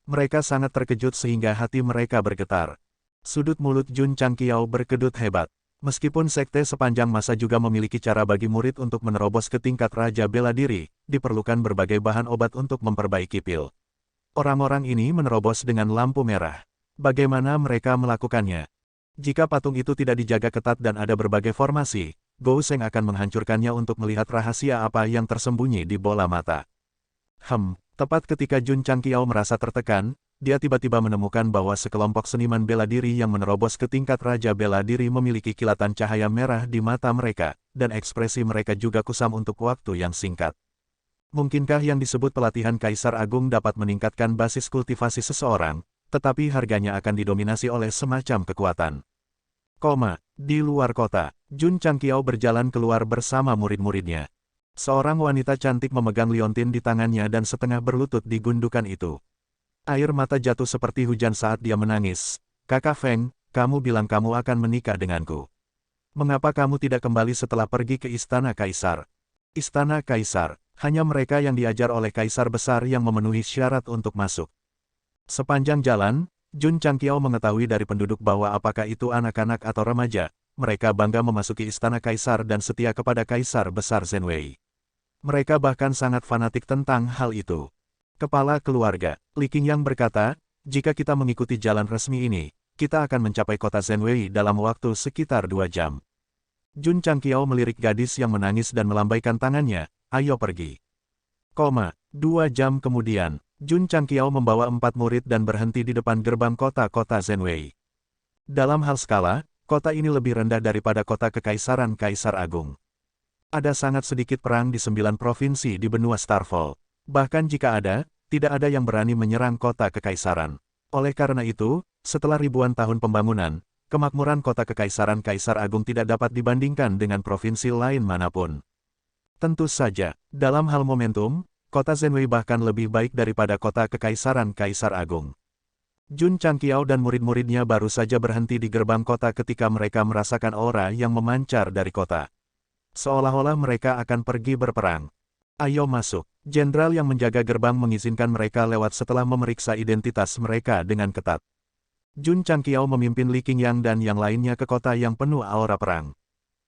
Mereka sangat terkejut sehingga hati mereka bergetar. Sudut mulut Jun Changqiao berkedut hebat. Meskipun sekte sepanjang masa juga memiliki cara bagi murid untuk menerobos ke tingkat raja bela diri, diperlukan berbagai bahan obat untuk memperbaiki pil. Orang-orang ini menerobos dengan lampu merah. Bagaimana mereka melakukannya? Jika patung itu tidak dijaga ketat dan ada berbagai formasi, Gou Sheng akan menghancurkannya untuk melihat rahasia apa yang tersembunyi di bola mata. Tepat ketika Jun Changqiao merasa tertekan, dia tiba-tiba menemukan bahwa sekelompok seniman bela diri yang menerobos ke tingkat raja bela diri memiliki kilatan cahaya merah di mata mereka, dan ekspresi mereka juga kusam untuk waktu yang singkat. Mungkinkah yang disebut pelatihan Kaisar Agung dapat meningkatkan basis kultivasi seseorang, tetapi harganya akan didominasi oleh semacam kekuatan. Di luar kota, Jun Changqiao berjalan keluar bersama murid-muridnya. Seorang wanita cantik memegang liontin di tangannya dan setengah berlutut di gundukan itu. Air mata jatuh seperti hujan saat dia menangis. Kakak Feng, kamu bilang kamu akan menikah denganku. Mengapa kamu tidak kembali setelah pergi ke Istana Kaisar? Istana Kaisar. Hanya mereka yang diajar oleh kaisar besar yang memenuhi syarat untuk masuk. Sepanjang jalan, Jun Changqiao mengetahui dari penduduk bahwa apakah itu anak-anak atau remaja, mereka bangga memasuki istana kaisar dan setia kepada kaisar besar Zhenwei. Mereka bahkan sangat fanatik tentang hal itu. Kepala keluarga, Li Qingyang berkata, jika kita mengikuti jalan resmi ini, kita akan mencapai kota Zhenwei dalam waktu sekitar 2 jam. Jun Changqiao melirik gadis yang menangis dan melambaikan tangannya. Ayo pergi. 2 jam kemudian, Jun Changqiao membawa 4 murid dan berhenti di depan gerbang kota-kota Zhenwei. Dalam hal skala, kota ini lebih rendah daripada kota Kekaisaran Kaisar Agung. Ada sangat sedikit perang di 9 provinsi di benua Starfall. Bahkan jika ada, tidak ada yang berani menyerang kota Kekaisaran. Oleh karena itu, setelah ribuan tahun pembangunan, kemakmuran kota Kekaisaran Kaisar Agung tidak dapat dibandingkan dengan provinsi lain manapun. Tentu saja, dalam hal momentum, kota Zhenwei bahkan lebih baik daripada kota Kekaisaran Kaisar Agung. Jun Changqiao dan murid-muridnya baru saja berhenti di gerbang kota ketika mereka merasakan aura yang memancar dari kota. Seolah-olah mereka akan pergi berperang. Ayo masuk. Jenderal yang menjaga gerbang mengizinkan mereka lewat setelah memeriksa identitas mereka dengan ketat. Jun Changqiao memimpin Li Qingyang dan yang lainnya ke kota yang penuh aura perang.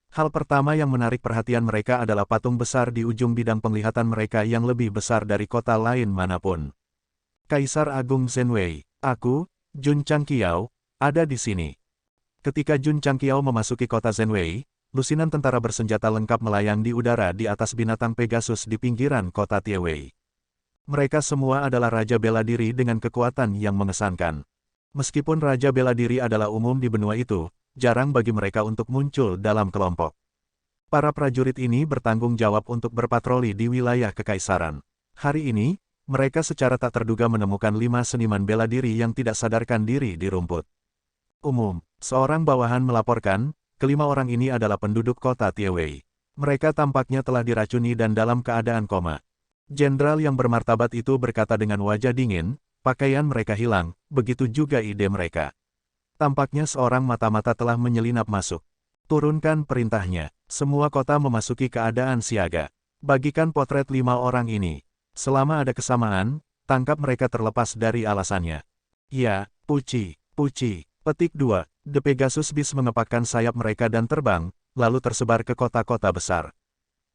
Hal pertama yang menarik perhatian mereka adalah patung besar di ujung bidang penglihatan mereka yang lebih besar dari kota lain manapun. Kaisar Agung Zhenwei, aku, Jun Changqiao, ada di sini. Ketika Jun Changqiao memasuki kota Zhenwei, lusinan tentara bersenjata lengkap melayang di udara di atas binatang Pegasus di pinggiran kota Tiewei. Mereka semua adalah Raja Bela Diri dengan kekuatan yang mengesankan. Meskipun Raja Bela Diri adalah umum di benua itu, jarang bagi mereka untuk muncul dalam kelompok. Para prajurit ini bertanggung jawab untuk berpatroli di wilayah kekaisaran. Hari ini, mereka secara tak terduga menemukan 5 seniman bela diri yang tidak sadarkan diri di rumput. Umum, seorang bawahan melaporkan, kelima orang ini adalah penduduk kota Tiewei. Mereka tampaknya telah diracuni dan dalam keadaan koma. Jenderal yang bermartabat itu berkata dengan wajah dingin, pakaian mereka hilang, begitu juga ide mereka. Tampaknya seorang mata-mata telah menyelinap masuk. Turunkan perintahnya, semua kota memasuki keadaan siaga. Bagikan potret 5 orang ini. Selama ada kesamaan, tangkap mereka terlepas dari alasannya. Ya, Puci. Petik 2. The Pegasus Beast mengepakkan sayap mereka dan terbang, lalu tersebar ke kota-kota besar.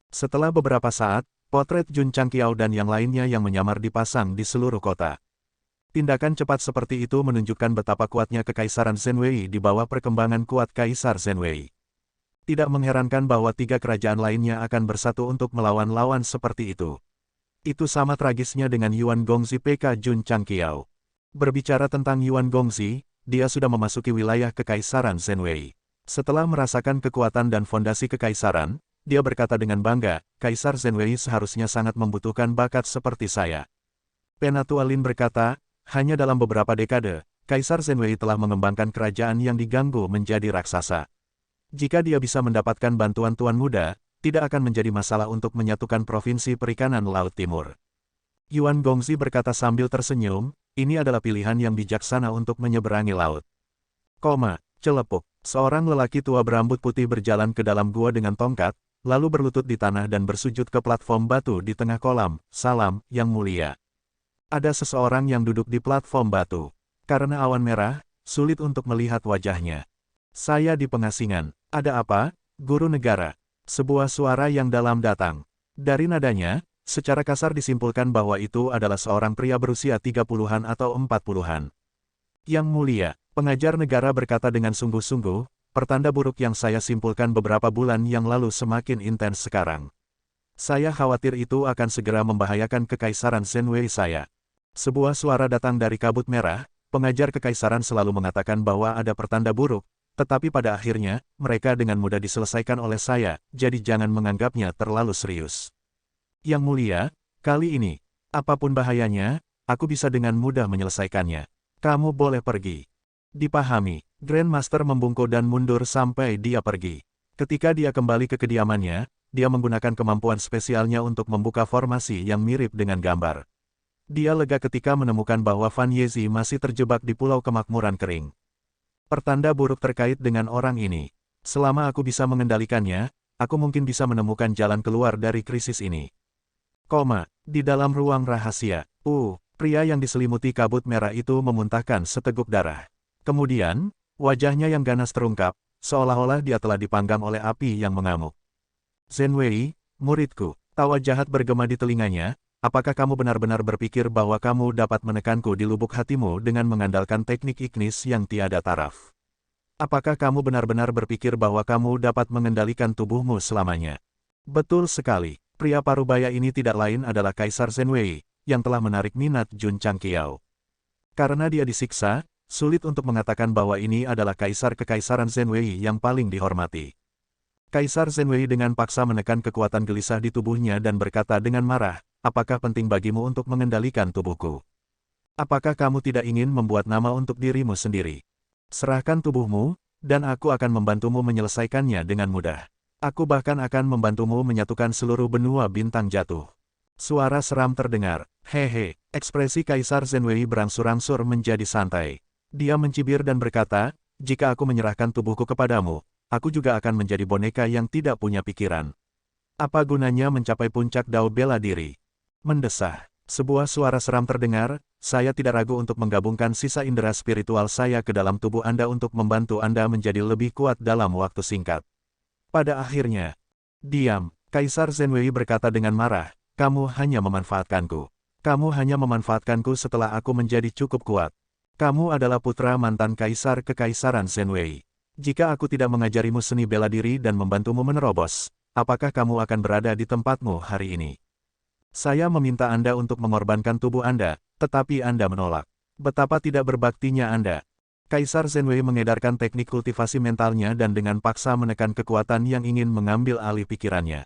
Setelah beberapa saat, potret Jun Changqiao dan yang lainnya yang menyamar dipasang di seluruh kota. Tindakan cepat seperti itu menunjukkan betapa kuatnya Kekaisaran Zhenwei di bawah perkembangan kuat Kaisar Zhenwei. Tidak mengherankan bahwa 3 kerajaan lainnya akan bersatu untuk melawan lawan seperti itu. Itu sama tragisnya dengan Yuan Gongzi PK Jun Changqiao. Berbicara tentang Yuan Gongzi, dia sudah memasuki wilayah Kekaisaran Zhenwei. Setelah merasakan kekuatan dan fondasi kekaisaran, dia berkata dengan bangga, Kaisar Zhenwei seharusnya sangat membutuhkan bakat seperti saya. Penatualin berkata, hanya dalam beberapa dekade, Kaisar Zhenwei telah mengembangkan kerajaan yang diganggu menjadi raksasa. Jika dia bisa mendapatkan bantuan Tuan Muda, tidak akan menjadi masalah untuk menyatukan provinsi perikanan Laut Timur. Yuan Gongzi berkata sambil tersenyum, ini adalah pilihan yang bijaksana untuk menyeberangi laut. Celepuk. Seorang lelaki tua berambut putih berjalan ke dalam gua dengan tongkat, lalu berlutut di tanah dan bersujud ke platform batu di tengah kolam. Salam, Yang Mulia. Ada seseorang yang duduk di platform batu. Karena awan merah, sulit untuk melihat wajahnya. Saya di pengasingan. Ada apa, Guru Negara? Sebuah suara yang dalam datang. Dari nadanya, secara kasar disimpulkan bahwa itu adalah seorang pria berusia 30-an atau 40-an. Yang Mulia, pengajar negara berkata dengan sungguh-sungguh, pertanda buruk yang saya simpulkan beberapa bulan yang lalu semakin intens sekarang. Saya khawatir itu akan segera membahayakan Kekaisaran Zhenwei saya. Sebuah suara datang dari kabut merah, pengajar kekaisaran selalu mengatakan bahwa ada pertanda buruk, tetapi pada akhirnya, mereka dengan mudah diselesaikan oleh saya, jadi jangan menganggapnya terlalu serius. Yang Mulia, kali ini, apapun bahayanya, aku bisa dengan mudah menyelesaikannya. Kamu boleh pergi. Dipahami, Grandmaster membungkuk dan mundur sampai dia pergi. Ketika dia kembali ke kediamannya, dia menggunakan kemampuan spesialnya untuk membuka formasi yang mirip dengan gambar. Dia lega ketika menemukan bahwa Fan Yezi masih terjebak di Pulau Kemakmuran Kering. Pertanda buruk terkait dengan orang ini. Selama aku bisa mengendalikannya, aku mungkin bisa menemukan jalan keluar dari krisis ini. Di dalam ruang rahasia, pria yang diselimuti kabut merah itu memuntahkan seteguk darah. Kemudian, wajahnya yang ganas terungkap, seolah-olah dia telah dipanggang oleh api yang mengamuk. Zhenwei, muridku, tawa jahat bergema di telinganya, apakah kamu benar-benar berpikir bahwa kamu dapat menekanku di lubuk hatimu dengan mengandalkan teknik Ignis yang tiada taraf? Apakah kamu benar-benar berpikir bahwa kamu dapat mengendalikan tubuhmu selamanya? Betul sekali, pria parubaya ini tidak lain adalah Kaisar Zhenwei, yang telah menarik minat Jun Changqiao. Karena dia disiksa, sulit untuk mengatakan bahwa ini adalah Kaisar Kekaisaran Zhenwei yang paling dihormati. Kaisar Zhenwei dengan paksa menekan kekuatan gelisah di tubuhnya dan berkata dengan marah, apakah penting bagimu untuk mengendalikan tubuhku? Apakah kamu tidak ingin membuat nama untuk dirimu sendiri? Serahkan tubuhmu, dan aku akan membantumu menyelesaikannya dengan mudah. Aku bahkan akan membantumu menyatukan seluruh benua bintang jatuh. Suara seram terdengar. Hehe, ekspresi Kaisar Zhenwei berangsur-angsur menjadi santai. Dia mencibir dan berkata, jika aku menyerahkan tubuhku kepadamu, aku juga akan menjadi boneka yang tidak punya pikiran. Apa gunanya mencapai puncak dao bela diri? Mendesah. Sebuah suara seram terdengar, saya tidak ragu untuk menggabungkan sisa indera spiritual saya ke dalam tubuh Anda untuk membantu Anda menjadi lebih kuat dalam waktu singkat. Pada akhirnya, diam, Kaisar Zhenwei berkata dengan marah, kamu hanya memanfaatkanku. Kamu hanya memanfaatkanku setelah aku menjadi cukup kuat. Kamu adalah putra mantan Kaisar Kekaisaran Zhenwei. Jika aku tidak mengajarimu seni bela diri dan membantumu menerobos, apakah kamu akan berada di tempatmu hari ini? Saya meminta Anda untuk mengorbankan tubuh Anda, tetapi Anda menolak. Betapa tidak berbaktinya Anda. Kaisar Zenwei mengedarkan teknik kultivasi mentalnya dan dengan paksa menekan kekuatan yang ingin mengambil alih pikirannya.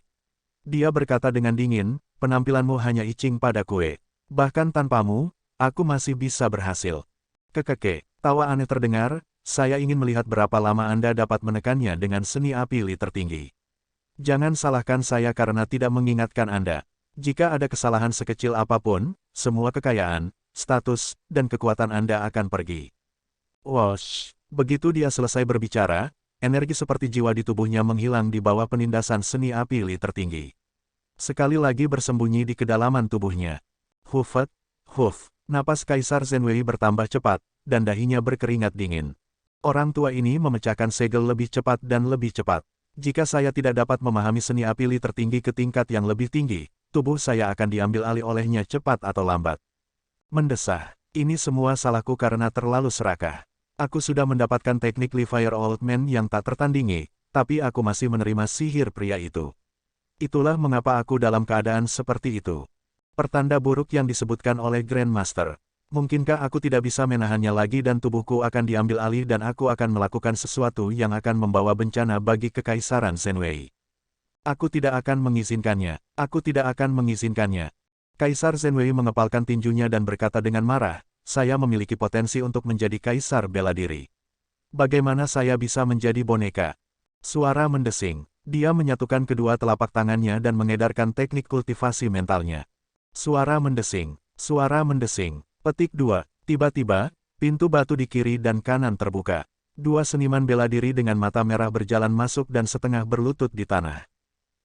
Dia berkata dengan dingin, penampilanmu hanya icing pada kue. Bahkan tanpamu, aku masih bisa berhasil. Kekeke, tawa aneh terdengar, saya ingin melihat berapa lama Anda dapat menekannya dengan seni api li tertinggi. Jangan salahkan saya karena tidak mengingatkan Anda. Jika ada kesalahan sekecil apapun, semua kekayaan, status, dan kekuatan Anda akan pergi. Wosh! Begitu dia selesai berbicara, energi seperti jiwa di tubuhnya menghilang di bawah penindasan seni api li tertinggi. Sekali lagi bersembunyi di kedalaman tubuhnya. Hufet, huf, napas Kaisar Zenwei bertambah cepat, dan dahinya berkeringat dingin. Orang tua ini memecahkan segel lebih cepat dan lebih cepat. Jika saya tidak dapat memahami seni api li tertinggi ke tingkat yang lebih tinggi, tubuh saya akan diambil alih olehnya cepat atau lambat. Mendesah, ini semua salahku karena terlalu serakah. Aku sudah mendapatkan teknik Fire Old Man yang tak tertandingi, tapi aku masih menerima sihir pria itu. Itulah mengapa aku dalam keadaan seperti itu. Pertanda buruk yang disebutkan oleh Grandmaster. Mungkinkah aku tidak bisa menahannya lagi dan tubuhku akan diambil alih dan aku akan melakukan sesuatu yang akan membawa bencana bagi Kekaisaran Zenwei. Aku tidak akan mengizinkannya. Aku tidak akan mengizinkannya. Kaisar Zenwei mengepalkan tinjunya dan berkata dengan marah, saya memiliki potensi untuk menjadi kaisar bela diri. Bagaimana saya bisa menjadi boneka? Suara mendesing. Dia menyatukan kedua telapak tangannya dan mengedarkan teknik kultivasi mentalnya. Suara mendesing. Suara mendesing. Petik 2. Tiba-tiba, pintu batu di kiri dan kanan terbuka. Dua seniman bela diri dengan mata merah berjalan masuk dan setengah berlutut di tanah.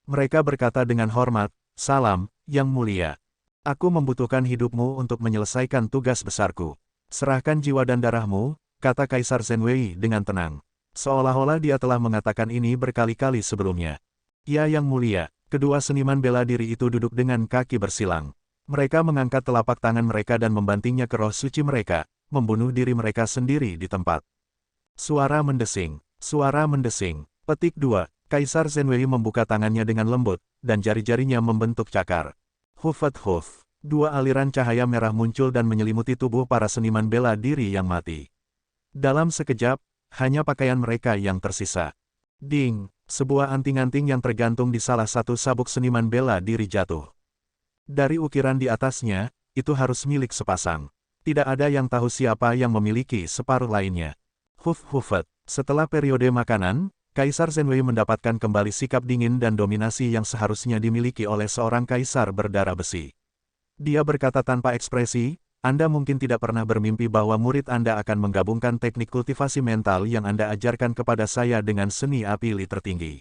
Mereka berkata dengan hormat, salam, yang mulia. Aku membutuhkan hidupmu untuk menyelesaikan tugas besarku. Serahkan jiwa dan darahmu, kata Kaisar Zenwei dengan tenang. Seolah-olah dia telah mengatakan ini berkali-kali sebelumnya. Ya yang mulia, kedua seniman bela diri itu duduk dengan kaki bersilang. Mereka mengangkat telapak tangan mereka dan membantingnya ke roh suci mereka, membunuh diri mereka sendiri di tempat. Suara mendesing. Suara mendesing. Petik 2. Kaisar Zenwei membuka tangannya dengan lembut, dan jari-jarinya membentuk cakar. Hufet huf. Dua aliran cahaya merah muncul dan menyelimuti tubuh para seniman bela diri yang mati. Dalam sekejap, hanya pakaian mereka yang tersisa. Ding, sebuah anting-anting yang tergantung di salah satu sabuk seniman bela diri jatuh. Dari ukiran di atasnya, itu harus milik sepasang. Tidak ada yang tahu siapa yang memiliki separuh lainnya. Hufet. Setelah periode makanan, Kaisar Zenwei mendapatkan kembali sikap dingin dan dominasi yang seharusnya dimiliki oleh seorang kaisar berdarah besi. Dia berkata tanpa ekspresi, Anda mungkin tidak pernah bermimpi bahwa murid Anda akan menggabungkan teknik kultivasi mental yang Anda ajarkan kepada saya dengan seni api li tertinggi.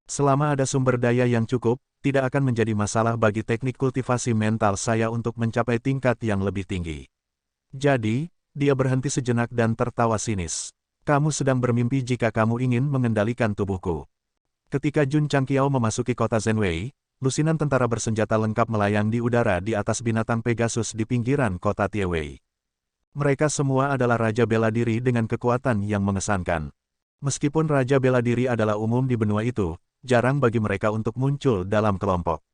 Selama ada sumber daya yang cukup, tidak akan menjadi masalah bagi teknik kultivasi mental saya untuk mencapai tingkat yang lebih tinggi. Jadi, dia berhenti sejenak dan tertawa sinis. Kamu sedang bermimpi jika kamu ingin mengendalikan tubuhku. Ketika Jun Changqiao memasuki kota Zenwei, lusinan tentara bersenjata lengkap melayang di udara di atas binatang Pegasus di pinggiran kota Tiewei. Mereka semua adalah raja bela diri dengan kekuatan yang mengesankan. Meskipun raja bela diri adalah umum di benua itu, jarang bagi mereka untuk muncul dalam kelompok.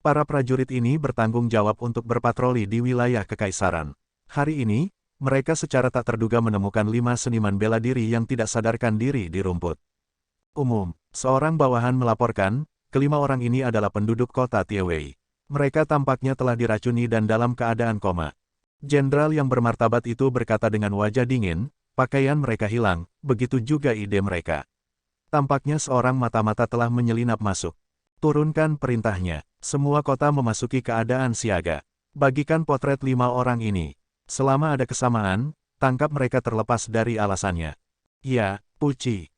Para prajurit ini bertanggung jawab untuk berpatroli di wilayah kekaisaran. Hari ini, mereka secara tak terduga menemukan 5 seniman bela diri yang tidak sadarkan diri di rumput. Seorang bawahan melaporkan, kelima orang ini adalah penduduk kota Tiewei. Mereka tampaknya telah diracuni dan dalam keadaan koma. Jenderal yang bermartabat itu berkata dengan wajah dingin, pakaian mereka hilang, begitu juga ide mereka. Tampaknya seorang mata-mata telah menyelinap masuk. Turunkan perintahnya, semua kota memasuki keadaan siaga. Bagikan potret 5 orang ini. Selama ada kesamaan, tangkap mereka terlepas dari alasannya. Ya, Puci.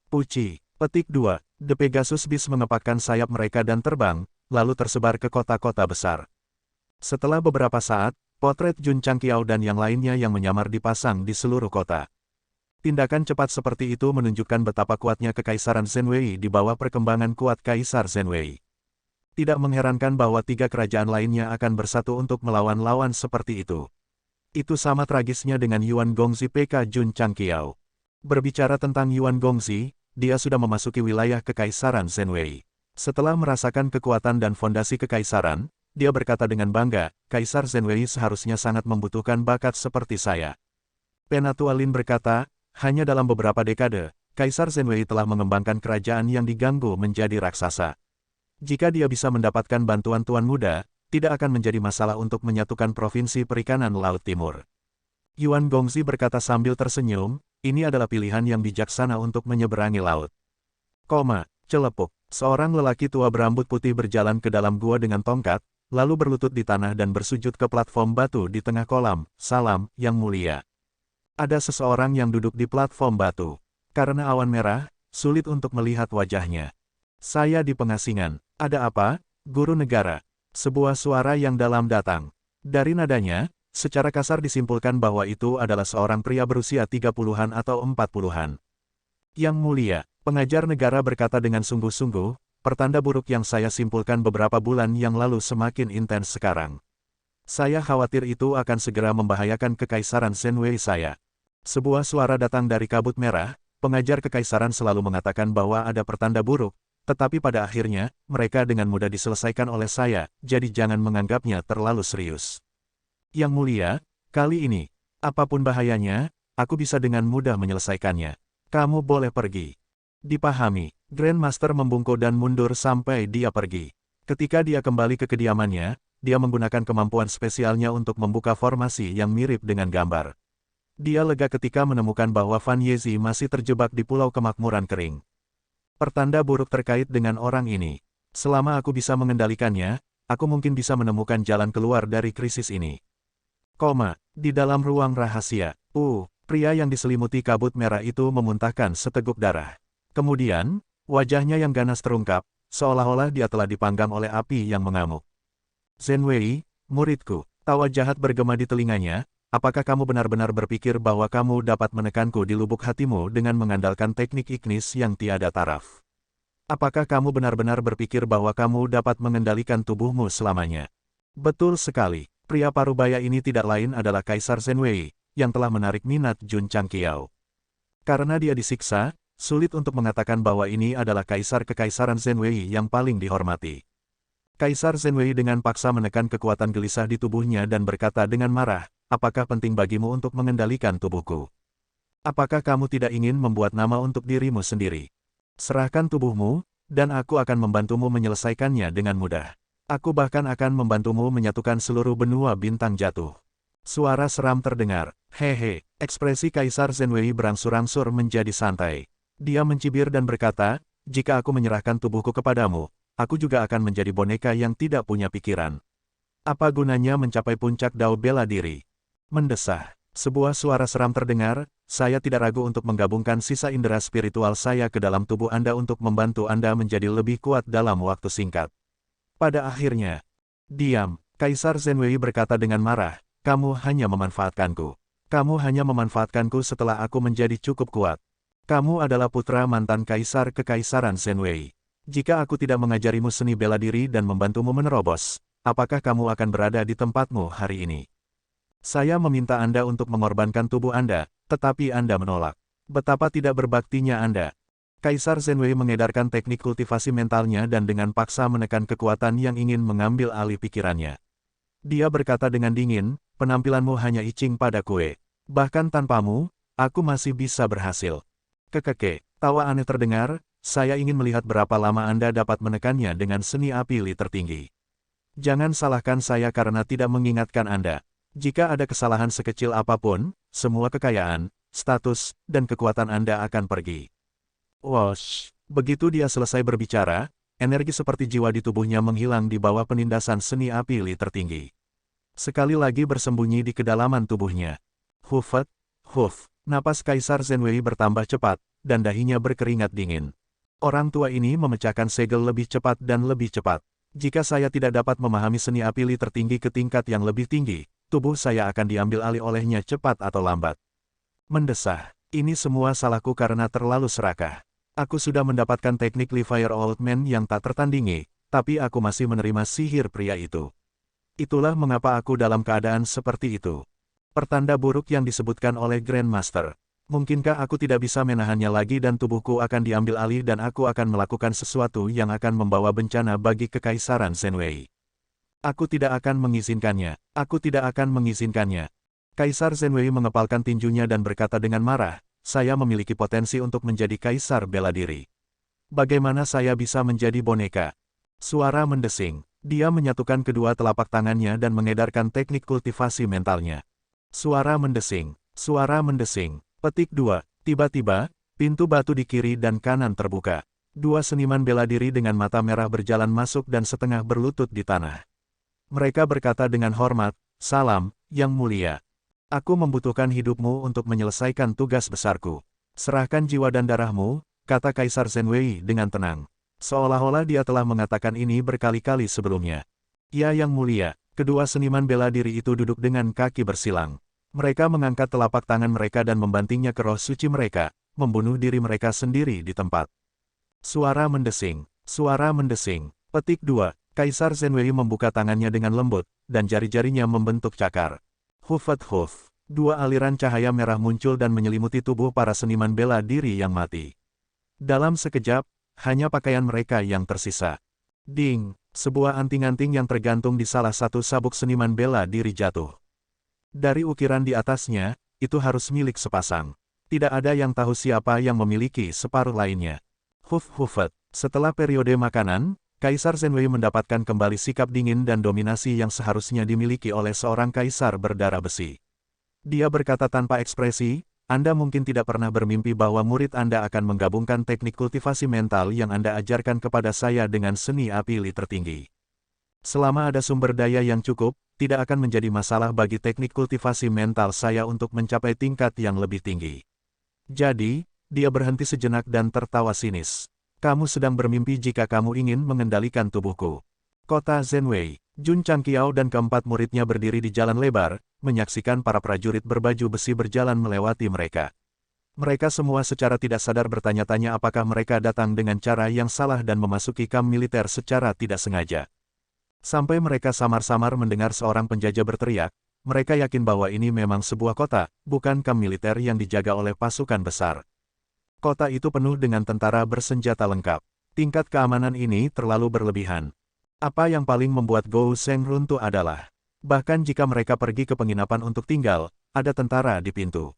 Petik 2. The Pegasus Beast mengepakkan sayap mereka dan terbang, lalu tersebar ke kota-kota besar. Setelah beberapa saat, potret Jun Changqiao dan yang lainnya yang menyamar dipasang di seluruh kota. Tindakan cepat seperti itu menunjukkan betapa kuatnya Kekaisaran Zenwei di bawah perkembangan kuat Kaisar Zenwei. Tidak mengherankan bahwa 3 kerajaan lainnya akan bersatu untuk melawan lawan seperti itu. Itu sama tragisnya dengan Yuan Gongzi PK Jun Changqiao. Berbicara tentang Yuan Gongzi, dia sudah memasuki wilayah Kekaisaran Zenwei. Setelah merasakan kekuatan dan fondasi kekaisaran, dia berkata dengan bangga, Kaisar Zenwei seharusnya sangat membutuhkan bakat seperti saya. Penatua Lin berkata, hanya dalam beberapa dekade, Kaisar Zenwei telah mengembangkan kerajaan yang diganggu menjadi raksasa. Jika dia bisa mendapatkan bantuan Tuan Muda, tidak akan menjadi masalah untuk menyatukan provinsi perikanan Laut Timur. Yuan Gongzi berkata sambil tersenyum, ini adalah pilihan yang bijaksana untuk menyeberangi laut. Celepuk. Seorang lelaki tua berambut putih berjalan ke dalam gua dengan tongkat, lalu berlutut di tanah dan bersujud ke platform batu di tengah kolam. Salam, Yang Mulia. Ada seseorang yang duduk di platform batu. Karena awan merah, sulit untuk melihat wajahnya. Saya di pengasingan. Ada apa, Guru Negara? Sebuah suara yang dalam datang. Dari nadanya, secara kasar disimpulkan bahwa itu adalah seorang pria berusia 30-an atau 40-an. Yang Mulia, pengajar negara berkata dengan sungguh-sungguh, pertanda buruk yang saya simpulkan beberapa bulan yang lalu semakin intens sekarang. Saya khawatir itu akan segera membahayakan kekaisaran Zenwei saya. Sebuah suara datang dari kabut merah, pengajar kekaisaran selalu mengatakan bahwa ada pertanda buruk, tetapi pada akhirnya, mereka dengan mudah diselesaikan oleh saya, jadi jangan menganggapnya terlalu serius. Yang Mulia, kali ini, apapun bahayanya, aku bisa dengan mudah menyelesaikannya. Kamu boleh pergi. Dipahami, Grandmaster membungkuk dan mundur sampai dia pergi. Ketika dia kembali ke kediamannya, dia menggunakan kemampuan spesialnya untuk membuka formasi yang mirip dengan gambar. Dia lega ketika menemukan bahwa Fan Yezi masih terjebak di Pulau Kemakmuran Kering. Pertanda buruk terkait dengan orang ini. Selama aku bisa mengendalikannya, aku mungkin bisa menemukan jalan keluar dari krisis ini. Di dalam ruang rahasia, pria yang diselimuti kabut merah itu memuntahkan seteguk darah. Kemudian, wajahnya yang ganas terungkap, seolah-olah dia telah dipanggang oleh api yang mengamuk. Zenwei, muridku, tawa jahat bergema di telinganya, apakah kamu benar-benar berpikir bahwa kamu dapat menekanku di lubuk hatimu dengan mengandalkan teknik Ignis yang tiada taraf? Apakah kamu benar-benar berpikir bahwa kamu dapat mengendalikan tubuhmu selamanya? Betul sekali, pria parubaya ini tidak lain adalah Kaisar Zenwei, yang telah menarik minat Jun Changqiao. Karena dia disiksa, sulit untuk mengatakan bahwa ini adalah Kaisar Kekaisaran Zenwei yang paling dihormati. Kaisar Zenwei dengan paksa menekan kekuatan gelisah di tubuhnya dan berkata dengan marah, apakah penting bagimu untuk mengendalikan tubuhku? Apakah kamu tidak ingin membuat nama untuk dirimu sendiri? Serahkan tubuhmu, dan aku akan membantumu menyelesaikannya dengan mudah. Aku bahkan akan membantumu menyatukan seluruh benua bintang jatuh. Suara seram terdengar. Hehe, ekspresi Kaisar Zenwei berangsur-angsur menjadi santai. Dia mencibir dan berkata, jika aku menyerahkan tubuhku kepadamu, aku juga akan menjadi boneka yang tidak punya pikiran. Apa gunanya mencapai puncak dao bela diri? Mendesah. Sebuah suara seram terdengar, saya tidak ragu untuk menggabungkan sisa indera spiritual saya ke dalam tubuh Anda untuk membantu Anda menjadi lebih kuat dalam waktu singkat. Pada akhirnya, diam, Kaisar Zenwei berkata dengan marah, kamu hanya memanfaatkanku. Kamu hanya memanfaatkanku setelah aku menjadi cukup kuat. Kamu adalah putra mantan Kaisar Kekaisaran Zenwei. Jika aku tidak mengajarimu seni bela diri dan membantumu menerobos, apakah kamu akan berada di tempatmu hari ini? Saya meminta Anda untuk mengorbankan tubuh Anda, tetapi Anda menolak. Betapa tidak berbaktinya Anda. Kaisar Zenwei mengedarkan teknik kultivasi mentalnya dan dengan paksa menekan kekuatan yang ingin mengambil alih pikirannya. Dia berkata dengan dingin, penampilanmu hanya icing pada kue. Bahkan tanpamu, aku masih bisa berhasil. Kekeke, tawa aneh terdengar, saya ingin melihat berapa lama Anda dapat menekannya dengan seni api li tertinggi. Jangan salahkan saya karena tidak mengingatkan Anda. Jika ada kesalahan sekecil apapun, semua kekayaan, status, dan kekuatan Anda akan pergi. Wosh, begitu dia selesai berbicara, energi seperti jiwa di tubuhnya menghilang di bawah penindasan seni api li tertinggi. Sekali lagi bersembunyi di kedalaman tubuhnya. Hufet, huf, napas Kaisar Zenwei bertambah cepat, dan dahinya berkeringat dingin. Orang tua ini memecahkan segel lebih cepat dan lebih cepat. Jika saya tidak dapat memahami seni api li tertinggi ke tingkat yang lebih tinggi, tubuh saya akan diambil alih olehnya cepat atau lambat. Mendesah, ini semua salahku karena terlalu serakah. Aku sudah mendapatkan teknik Li Fire Old Man yang tak tertandingi, tapi aku masih menerima sihir pria itu. Itulah mengapa aku dalam keadaan seperti itu. Pertanda buruk yang disebutkan oleh Grandmaster. Mungkinkah aku tidak bisa menahannya lagi dan tubuhku akan diambil alih dan aku akan melakukan sesuatu yang akan membawa bencana bagi Kekaisaran Zenwei? Aku tidak akan mengizinkannya. Aku tidak akan mengizinkannya. Kaisar Zenwei mengepalkan tinjunya dan berkata dengan marah, saya memiliki potensi untuk menjadi kaisar bela diri. Bagaimana saya bisa menjadi boneka? Suara mendesing. Dia menyatukan kedua telapak tangannya dan mengedarkan teknik kultivasi mentalnya. Suara mendesing. Suara mendesing. Petik 2. Tiba-tiba, pintu batu di kiri dan kanan terbuka. Dua seniman bela diri dengan mata merah berjalan masuk dan setengah berlutut di tanah. Mereka berkata dengan hormat, salam, yang mulia. Aku membutuhkan hidupmu untuk menyelesaikan tugas besarku. Serahkan jiwa dan darahmu, kata Kaisar Zenwei dengan tenang. Seolah-olah dia telah mengatakan ini berkali-kali sebelumnya. Ya yang mulia, kedua seniman bela diri itu duduk dengan kaki bersilang. Mereka mengangkat telapak tangan mereka dan membantingnya ke roh suci mereka, membunuh diri mereka sendiri di tempat. Suara mendesing. Suara mendesing. Petik 2. Kaisar Zenwei membuka tangannya dengan lembut, dan jari-jarinya membentuk cakar. Huf. Dua aliran cahaya merah muncul dan menyelimuti tubuh para seniman bela diri yang mati. Dalam sekejap, hanya pakaian mereka yang tersisa. Ding! Sebuah anting-anting yang tergantung di salah satu sabuk seniman bela diri jatuh. Dari ukiran di atasnya, itu harus milik sepasang. Tidak ada yang tahu siapa yang memiliki separuh lainnya. Hufet. Setelah periode makanan, Kaisar Zenwei mendapatkan kembali sikap dingin dan dominasi yang seharusnya dimiliki oleh seorang kaisar berdarah besi. Dia berkata tanpa ekspresi, Anda mungkin tidak pernah bermimpi bahwa murid Anda akan menggabungkan teknik kultivasi mental yang Anda ajarkan kepada saya dengan seni api li tertinggi. Selama ada sumber daya yang cukup, tidak akan menjadi masalah bagi teknik kultivasi mental saya untuk mencapai tingkat yang lebih tinggi. Jadi, dia berhenti sejenak dan tertawa sinis. Kamu sedang bermimpi jika kamu ingin mengendalikan tubuhku. Kota Zenwei, Jun Changqiao dan keempat muridnya berdiri di jalan lebar, menyaksikan para prajurit berbaju besi berjalan melewati mereka. Mereka semua secara tidak sadar bertanya-tanya apakah mereka datang dengan cara yang salah dan memasuki kamp militer secara tidak sengaja. Sampai mereka samar-samar mendengar seorang penjajah berteriak, mereka yakin bahwa ini memang sebuah kota, bukan kamp militer yang dijaga oleh pasukan besar. Kota itu penuh dengan tentara bersenjata lengkap. Tingkat keamanan ini terlalu berlebihan. Apa yang paling membuat Gou Sheng runtuh adalah, bahkan jika mereka pergi ke penginapan untuk tinggal, ada tentara di pintu.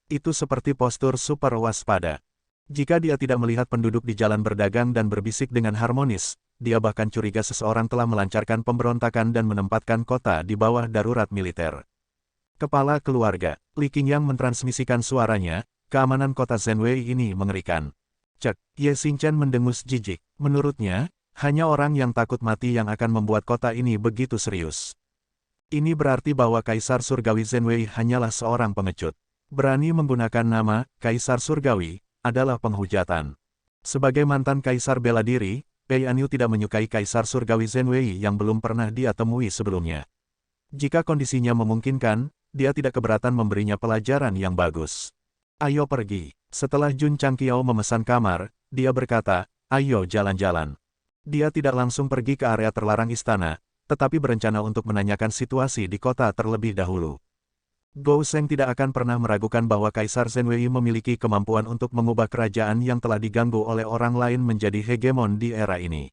Itu seperti postur super waspada. Jika dia tidak melihat penduduk di jalan berdagang dan berbisik dengan harmonis, dia bahkan curiga seseorang telah melancarkan pemberontakan dan menempatkan kota di bawah darurat militer. Kepala keluarga, Li Qingyang mentransmisikan suaranya, keamanan kota Zenwei ini mengerikan. Cek, Ye Xingchen mendengus jijik. Menurutnya, hanya orang yang takut mati yang akan membuat kota ini begitu serius. Ini berarti bahwa Kaisar Surgawi Zenwei hanyalah seorang pengecut. Berani menggunakan nama Kaisar Surgawi adalah penghujatan. Sebagai mantan Kaisar bela diri, Pei Anyu tidak menyukai Kaisar Surgawi Zenwei yang belum pernah dia temui sebelumnya. Jika kondisinya memungkinkan, dia tidak keberatan memberinya pelajaran yang bagus. Ayo pergi. Setelah Jun Changqiao memesan kamar, dia berkata, ayo jalan-jalan. Dia tidak langsung pergi ke area terlarang istana, tetapi berencana untuk menanyakan situasi di kota terlebih dahulu. Gou Sheng tidak akan pernah meragukan bahwa Kaisar Zenwei memiliki kemampuan untuk mengubah kerajaan yang telah diganggu oleh orang lain menjadi hegemon di era ini.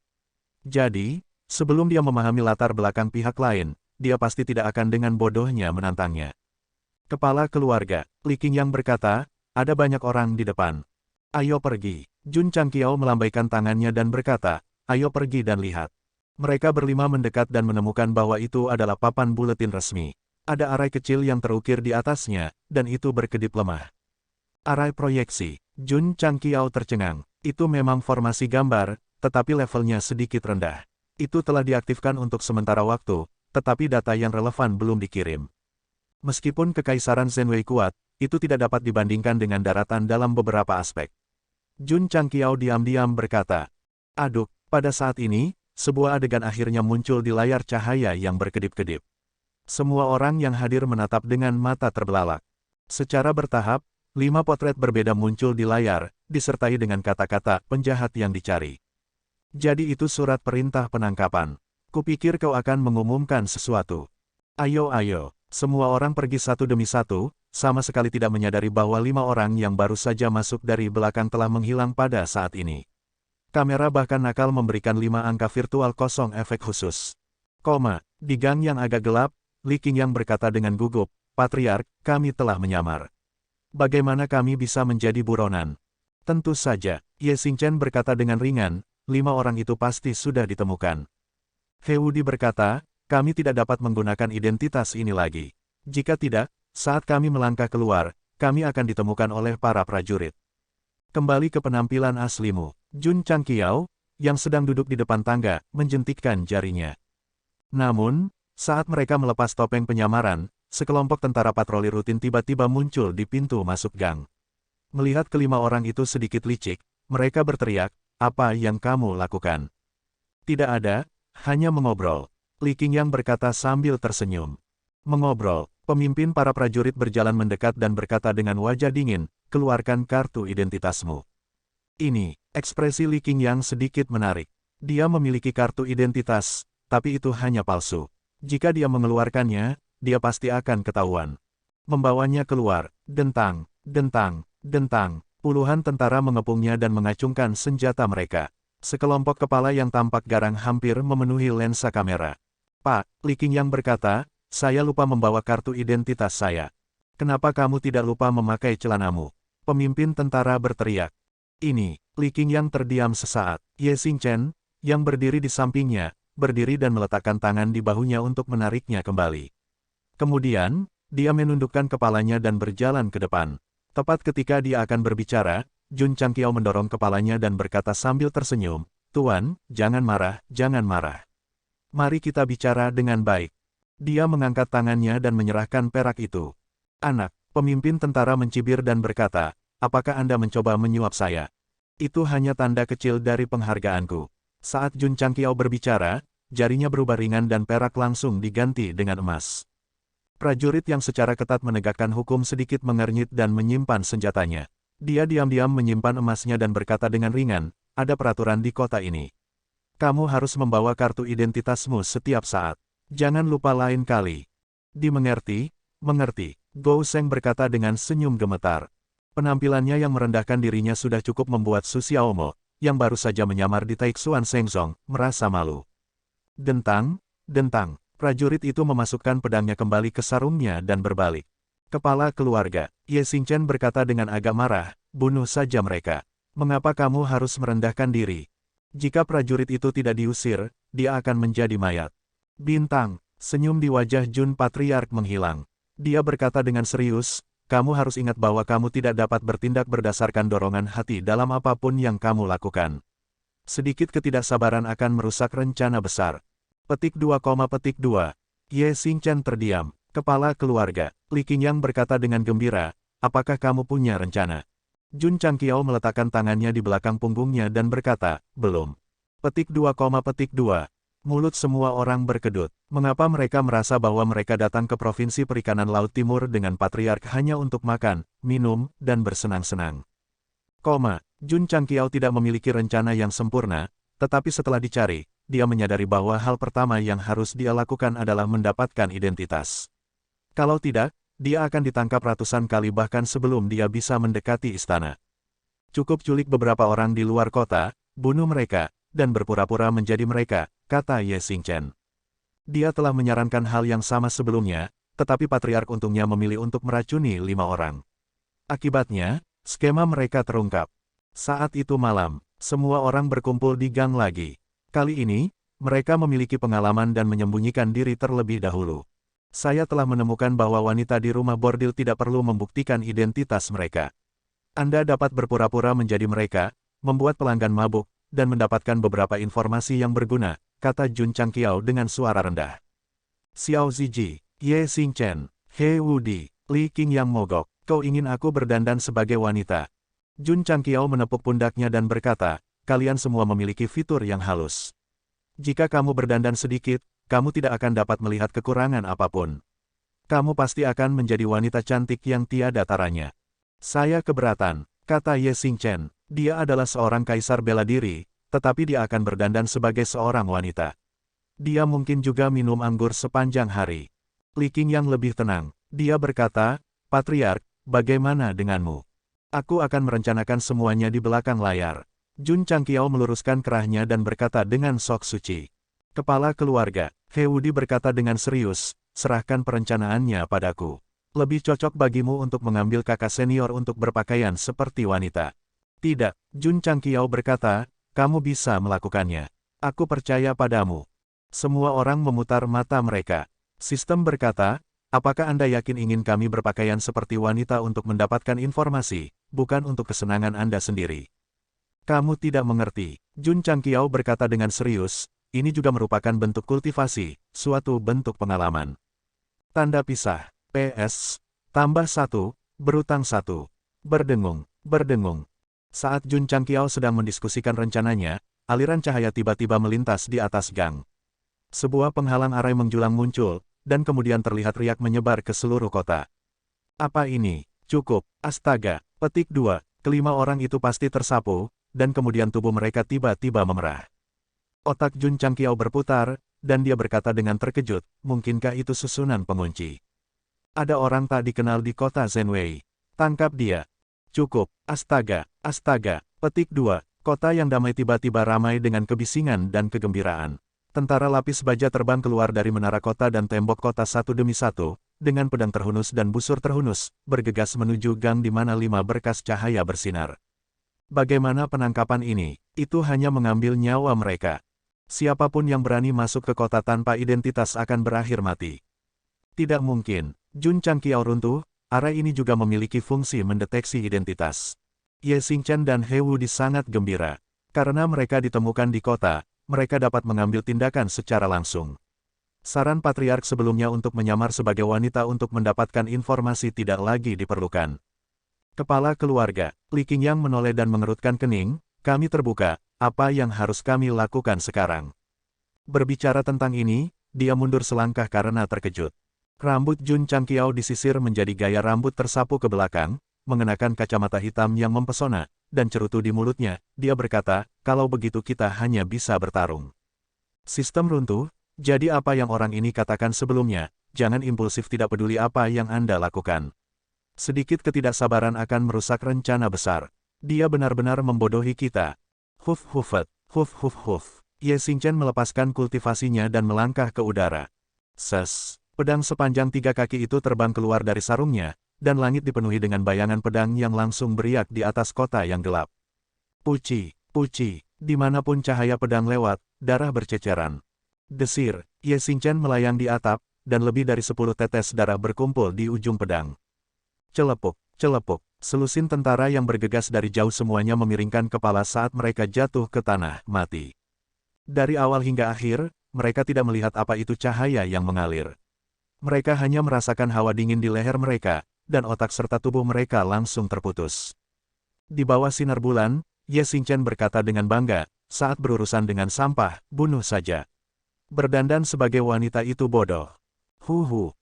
Jadi, sebelum dia memahami latar belakang pihak lain, dia pasti tidak akan dengan bodohnya menantangnya. Kepala keluarga, Li Qingyang berkata, ada banyak orang di depan. Ayo pergi. Jun Changqiao melambaikan tangannya dan berkata, ayo pergi dan lihat. Mereka berlima mendekat dan menemukan bahwa itu adalah papan buletin resmi. Ada arai kecil yang terukir di atasnya, dan itu berkedip lemah. Arai proyeksi. Jun Changqiao tercengang. Itu memang formasi gambar, tetapi levelnya sedikit rendah. Itu telah diaktifkan untuk sementara waktu, tetapi data yang relevan belum dikirim. Meskipun Kekaisaran Zenwei kuat, itu tidak dapat dibandingkan dengan daratan dalam beberapa aspek. Jun Changqiao diam-diam berkata, aduk, pada saat ini, sebuah adegan akhirnya muncul di layar cahaya yang berkedip-kedip. Semua orang yang hadir menatap dengan mata terbelalak. Secara bertahap, 5 potret berbeda muncul di layar, disertai dengan kata-kata penjahat yang dicari. Jadi itu surat perintah penangkapan. Kupikir kau akan mengumumkan sesuatu. Ayo. Semua orang pergi satu demi satu, sama sekali tidak menyadari bahwa 5 orang yang baru saja masuk dari belakang telah menghilang pada saat ini. Kamera bahkan nakal memberikan 5 angka virtual kosong efek khusus. Di gang yang agak gelap, Li Qingyang berkata dengan gugup, Patriark, kami telah menyamar. Bagaimana kami bisa menjadi buronan? Tentu saja, Ye Xingchen berkata dengan ringan, 5 orang itu pasti sudah ditemukan. He Wudi berkata, kami tidak dapat menggunakan identitas ini lagi. Jika tidak, saat kami melangkah keluar, kami akan ditemukan oleh para prajurit. Kembali ke penampilan aslimu. Jun Changqiao, yang sedang duduk di depan tangga, menjentikkan jarinya. Namun, saat mereka melepas topeng penyamaran, sekelompok tentara patroli rutin tiba-tiba muncul di pintu masuk gang. Melihat kelima orang itu sedikit licik, mereka berteriak, apa yang kamu lakukan? Tidak ada, hanya mengobrol. Li Qingyang berkata sambil tersenyum. Mengobrol, pemimpin para prajurit berjalan mendekat dan berkata dengan wajah dingin, keluarkan kartu identitasmu. Ini, ekspresi Li Qingyang sedikit menarik. Dia memiliki kartu identitas, tapi itu hanya palsu. Jika dia mengeluarkannya, dia pasti akan ketahuan. Membawanya keluar, dentang, dentang, dentang. Puluhan tentara mengepungnya dan mengacungkan senjata mereka. Sekelompok kepala yang tampak garang hampir memenuhi lensa kamera. Pak, Li Qingyang berkata, saya lupa membawa kartu identitas saya. Kenapa kamu tidak lupa memakai celanamu? Pemimpin tentara berteriak. Ini, Li Qingyang terdiam sesaat. Ye Xingchen, yang berdiri di sampingnya, berdiri dan meletakkan tangan di bahunya untuk menariknya kembali. Kemudian, dia menundukkan kepalanya dan berjalan ke depan. Tepat ketika dia akan berbicara, Jun Changqiao mendorong kepalanya dan berkata sambil tersenyum, Tuan, jangan marah, jangan marah. Mari kita bicara dengan baik. Dia mengangkat tangannya dan menyerahkan perak itu. Anak, pemimpin tentara mencibir dan berkata, apakah Anda mencoba menyuap saya? Itu hanya tanda kecil dari penghargaanku. Saat Jun Changqiao berbicara, jarinya berubah ringan dan perak langsung diganti dengan emas. Prajurit yang secara ketat menegakkan hukum sedikit mengernyit dan menyimpan senjatanya. Dia diam-diam menyimpan emasnya dan berkata dengan ringan, ada peraturan di kota ini. Kamu harus membawa kartu identitasmu setiap saat. Jangan lupa lain kali. Dimengerti? Mengerti. Gou Sheng berkata dengan senyum gemetar. Penampilannya yang merendahkan dirinya sudah cukup membuat Su Xiaomo, yang baru saja menyamar di Taixuan Shengzong, merasa malu. Dentang, dentang. Prajurit itu memasukkan pedangnya kembali ke sarungnya dan berbalik. Kepala keluarga, Ye Xingchen berkata dengan agak marah, bunuh saja mereka. Mengapa kamu harus merendahkan diri? Jika prajurit itu tidak diusir, dia akan menjadi mayat. Bintang, senyum di wajah Jun Patriark menghilang. Dia berkata dengan serius, kamu harus ingat bahwa kamu tidak dapat bertindak berdasarkan dorongan hati dalam apapun yang kamu lakukan. Sedikit ketidaksabaran akan merusak rencana besar. Petik 2, Ye Xingchen terdiam. Kepala keluarga, Li Qingyang berkata dengan gembira, apakah kamu punya rencana? Jun Changqiao meletakkan tangannya di belakang punggungnya dan berkata, belum. Petik 2, Mulut semua orang berkedut. Mengapa mereka merasa bahwa mereka datang ke Provinsi Perikanan Laut Timur dengan Patriark hanya untuk makan, minum, dan bersenang-senang? Jun Changqiao tidak memiliki rencana yang sempurna, tetapi setelah dicari, dia menyadari bahwa hal pertama yang harus dia lakukan adalah mendapatkan identitas. Kalau tidak, dia akan ditangkap ratusan kali bahkan sebelum dia bisa mendekati istana. Cukup culik beberapa orang di luar kota, bunuh mereka, dan berpura-pura menjadi mereka, kata Ye Xingchen. Dia telah menyarankan hal yang sama sebelumnya, tetapi Patriark untungnya memilih untuk meracuni 5 orang. Akibatnya, skema mereka terungkap. Saat itu malam, semua orang berkumpul di gang lagi. Kali ini, mereka memiliki pengalaman dan menyembunyikan diri terlebih dahulu. Saya telah menemukan bahwa wanita di rumah bordil tidak perlu membuktikan identitas mereka. Anda dapat berpura-pura menjadi mereka, membuat pelanggan mabuk, dan mendapatkan beberapa informasi yang berguna, kata Jun Changqiao dengan suara rendah. Xiao Ziji, Ye Xingchen, He Wudi, Li Qingyang mogok, kau ingin aku berdandan sebagai wanita? Jun Changqiao menepuk pundaknya dan berkata, kalian semua memiliki fitur yang halus. Jika kamu berdandan sedikit, kamu tidak akan dapat melihat kekurangan apapun. Kamu pasti akan menjadi wanita cantik yang tiada taranya. Saya keberatan, kata Ye Xingchen. Dia adalah seorang kaisar bela diri, tetapi dia akan berdandan sebagai seorang wanita. Dia mungkin juga minum anggur sepanjang hari. Li Qingyang lebih tenang. Dia berkata, Patriark, bagaimana denganmu? Aku akan merencanakan semuanya di belakang layar. Jun Changqiao meluruskan kerahnya dan berkata dengan sok suci. Kepala keluarga, He Wudi berkata dengan serius, serahkan perencanaannya padaku. Lebih cocok bagimu untuk mengambil kakak senior untuk berpakaian seperti wanita. Tidak, Jun Changqiao berkata, kamu bisa melakukannya. Aku percaya padamu. Semua orang memutar mata mereka. Sistem berkata, apakah Anda yakin ingin kami berpakaian seperti wanita untuk mendapatkan informasi, bukan untuk kesenangan Anda sendiri? Kamu tidak mengerti. Jun Changqiao berkata dengan serius, ini juga merupakan bentuk kultivasi, suatu bentuk pengalaman. Tanda pisah. PS. Tambah 1, berutang 1. Berdengung, berdengung. Saat Jun Changqiao sedang mendiskusikan rencananya, aliran cahaya tiba-tiba melintas di atas gang. Sebuah penghalang arai menjulang muncul, dan kemudian terlihat riak menyebar ke seluruh kota. Apa ini? Cukup, astaga. Petik 2, kelima orang itu pasti tersapu, dan kemudian tubuh mereka tiba-tiba memerah. Otak Jun Changqiao berputar, dan dia berkata dengan terkejut, mungkinkah itu susunan pengunci? Ada orang tak dikenal di kota Zhenwei. Tangkap dia. Cukup, astaga, astaga. Petik 2, kota yang damai tiba-tiba ramai dengan kebisingan dan kegembiraan. Tentara lapis baja terbang keluar dari menara kota dan tembok kota satu demi satu, dengan pedang terhunus dan busur terhunus, bergegas menuju gang di mana 5 berkas cahaya bersinar. Bagaimana penangkapan ini? Itu hanya mengambil nyawa mereka. Siapapun yang berani masuk ke kota tanpa identitas akan berakhir mati. Tidak mungkin. Jun Changqiao runtuh, arai ini juga memiliki fungsi mendeteksi identitas. Ye Xingchen dan He Wudi sangat gembira. Karena mereka ditemukan di kota, mereka dapat mengambil tindakan secara langsung. Saran Patriark sebelumnya untuk menyamar sebagai wanita untuk mendapatkan informasi tidak lagi diperlukan. Kepala keluarga, Li Qingyang menoleh dan mengerutkan kening, kami terbuka, apa yang harus kami lakukan sekarang? Berbicara tentang ini, dia mundur selangkah karena terkejut. Rambut Jun Changqiao disisir menjadi gaya rambut tersapu ke belakang, mengenakan kacamata hitam yang mempesona, dan cerutu di mulutnya, dia berkata, kalau begitu kita hanya bisa bertarung. Sistem runtuh, jadi apa yang orang ini katakan sebelumnya, jangan impulsif tidak peduli apa yang Anda lakukan. Sedikit ketidaksabaran akan merusak rencana besar. Dia benar-benar membodohi kita. Huf hufet, huf huf huf. Ye Xingchen melepaskan kultivasinya dan melangkah ke udara. Ses. Pedang sepanjang 3 kaki itu terbang keluar dari sarungnya, dan langit dipenuhi dengan bayangan pedang yang langsung beriak di atas kota yang gelap. Puci, puci, dimanapun cahaya pedang lewat, darah berceceran. Desir, Ye Xingchen melayang di atap, dan lebih dari 10 tetes darah berkumpul di ujung pedang. Celepuk, celepuk, selusin tentara yang bergegas dari jauh semuanya memiringkan kepala saat mereka jatuh ke tanah, mati. Dari awal hingga akhir, mereka tidak melihat apa itu cahaya yang mengalir. Mereka hanya merasakan hawa dingin di leher mereka, dan otak serta tubuh mereka langsung terputus. Di bawah sinar bulan, Ye Xingchen berkata dengan bangga, saat berurusan dengan sampah, bunuh saja. Berdandan sebagai wanita itu bodoh. Huhu.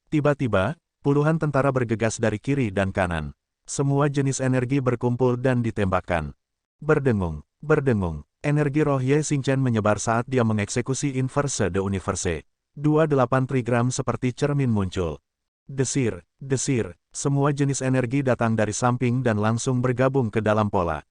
Tiba-tiba, puluhan tentara bergegas dari kiri dan kanan. Semua jenis energi berkumpul dan ditembakkan. Berdengung, berdengung. Energi roh Ye Xingchen menyebar saat dia mengeksekusi Inverse de Universe. 28 trigram seperti cermin muncul. Desir, desir, semua jenis energi datang dari samping dan langsung bergabung ke dalam pola.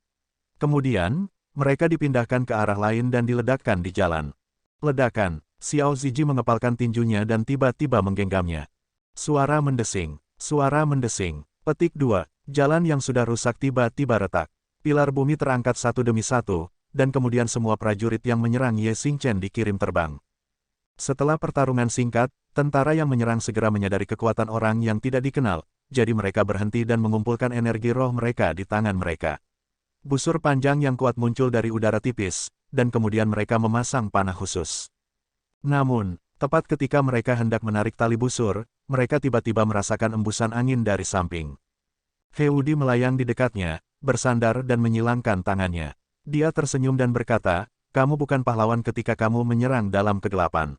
Kemudian, mereka dipindahkan ke arah lain dan diledakkan di jalan. Ledakan, Xiao Ziji mengepalkan tinjunya dan tiba-tiba menggenggamnya. Suara mendesing, suara mendesing. Petik 2, jalan yang sudah rusak tiba-tiba retak. Pilar bumi terangkat satu demi satu, dan kemudian semua prajurit yang menyerang Ye Xingchen dikirim terbang. Setelah pertarungan singkat, tentara yang menyerang segera menyadari kekuatan orang yang tidak dikenal, jadi mereka berhenti dan mengumpulkan energi roh mereka di tangan mereka. Busur panjang yang kuat muncul dari udara tipis, dan kemudian mereka memasang panah khusus. Namun, tepat ketika mereka hendak menarik tali busur, mereka tiba-tiba merasakan embusan angin dari samping. He Wudi melayang di dekatnya, bersandar dan menyilangkan tangannya. Dia tersenyum dan berkata, kamu bukan pahlawan ketika kamu menyerang dalam kegelapan.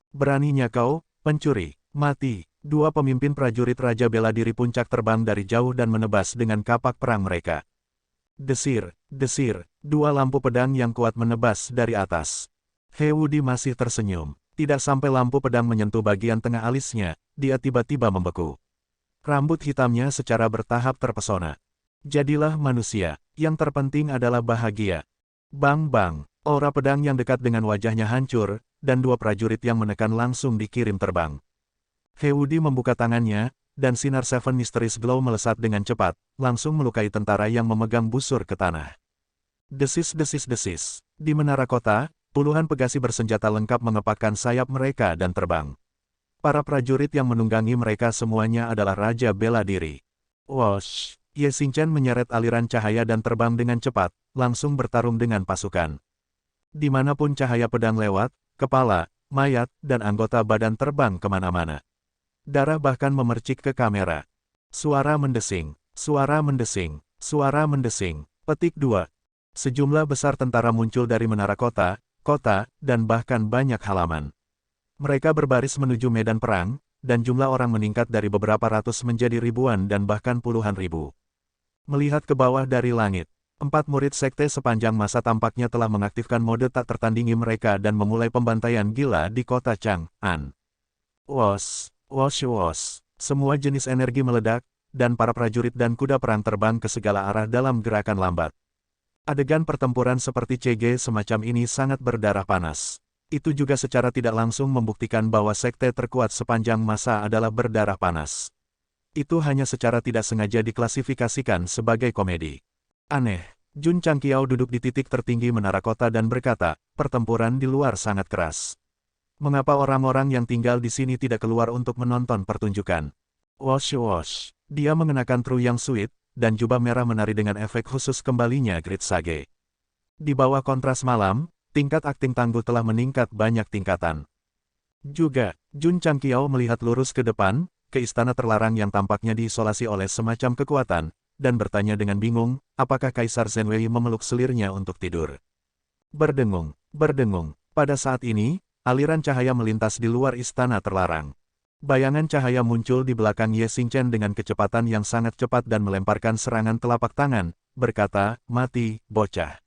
Beraninya kau, pencuri, mati. 2 pemimpin prajurit raja bela diri puncak terbang dari jauh dan menebas dengan kapak perang mereka. Desir, desir, 2 lampu pedang yang kuat menebas dari atas. He Wudi masih tersenyum. Tidak sampai lampu pedang menyentuh bagian tengah alisnya, dia tiba-tiba membeku. Rambut hitamnya secara bertahap terpesona. Jadilah manusia, yang terpenting adalah bahagia. Bang bang, Aura pedang yang dekat dengan wajahnya hancur, dan dua prajurit yang menekan langsung dikirim terbang. Hewudi membuka tangannya, dan sinar Seven Mysteries Glow melesat dengan cepat, langsung melukai tentara yang memegang busur ke tanah. Desis-desis-desis. Di menara kota, puluhan pegasi bersenjata lengkap mengepakkan sayap mereka dan terbang. Para prajurit yang menunggangi mereka semuanya adalah Raja Bela Diri. Wosh! Ye Xingchen menyeret aliran cahaya dan terbang dengan cepat, langsung bertarung dengan pasukan. Dimanapun cahaya pedang lewat, kepala, mayat, dan anggota badan terbang kemana-mana. Darah bahkan memercik ke kamera. Suara mendesing, suara mendesing, suara mendesing. Petik 2. Sejumlah besar tentara muncul dari menara kota, dan bahkan banyak halaman. Mereka berbaris menuju medan perang, dan jumlah orang meningkat dari beberapa ratus menjadi ribuan dan bahkan puluhan ribu. Melihat ke bawah dari langit, 4 murid sekte sepanjang masa tampaknya telah mengaktifkan mode tak tertandingi mereka dan memulai pembantaian gila di kota Chang'an. Wos, wos, wos. Semua jenis energi meledak, dan para prajurit dan kuda perang terbang ke segala arah dalam gerakan lambat. Adegan pertempuran seperti CG semacam ini sangat berdarah panas. Itu juga secara tidak langsung membuktikan bahwa sekte terkuat sepanjang masa adalah berdarah panas. Itu hanya secara tidak sengaja diklasifikasikan sebagai komedi. Aneh, Jun Changqiao duduk di titik tertinggi menara kota dan berkata, pertempuran di luar sangat keras. Mengapa orang-orang yang tinggal di sini tidak keluar untuk menonton pertunjukan? Wosh wosh. Dia mengenakan tru yang sweet, dan jubah merah menari dengan efek khusus kembalinya Grid Sage. Di bawah kontras malam, tingkat akting tangguh telah meningkat banyak tingkatan. Juga, Jun Changqiao melihat lurus ke depan, ke istana terlarang yang tampaknya diisolasi oleh semacam kekuatan, dan bertanya dengan bingung, apakah Kaisar Zhenwei memeluk selirnya untuk tidur. Berdengung, berdengung. Pada saat ini, aliran cahaya melintas di luar istana terlarang. Bayangan cahaya muncul di belakang Ye Xingchen dengan kecepatan yang sangat cepat dan melemparkan serangan telapak tangan, berkata, mati, bocah.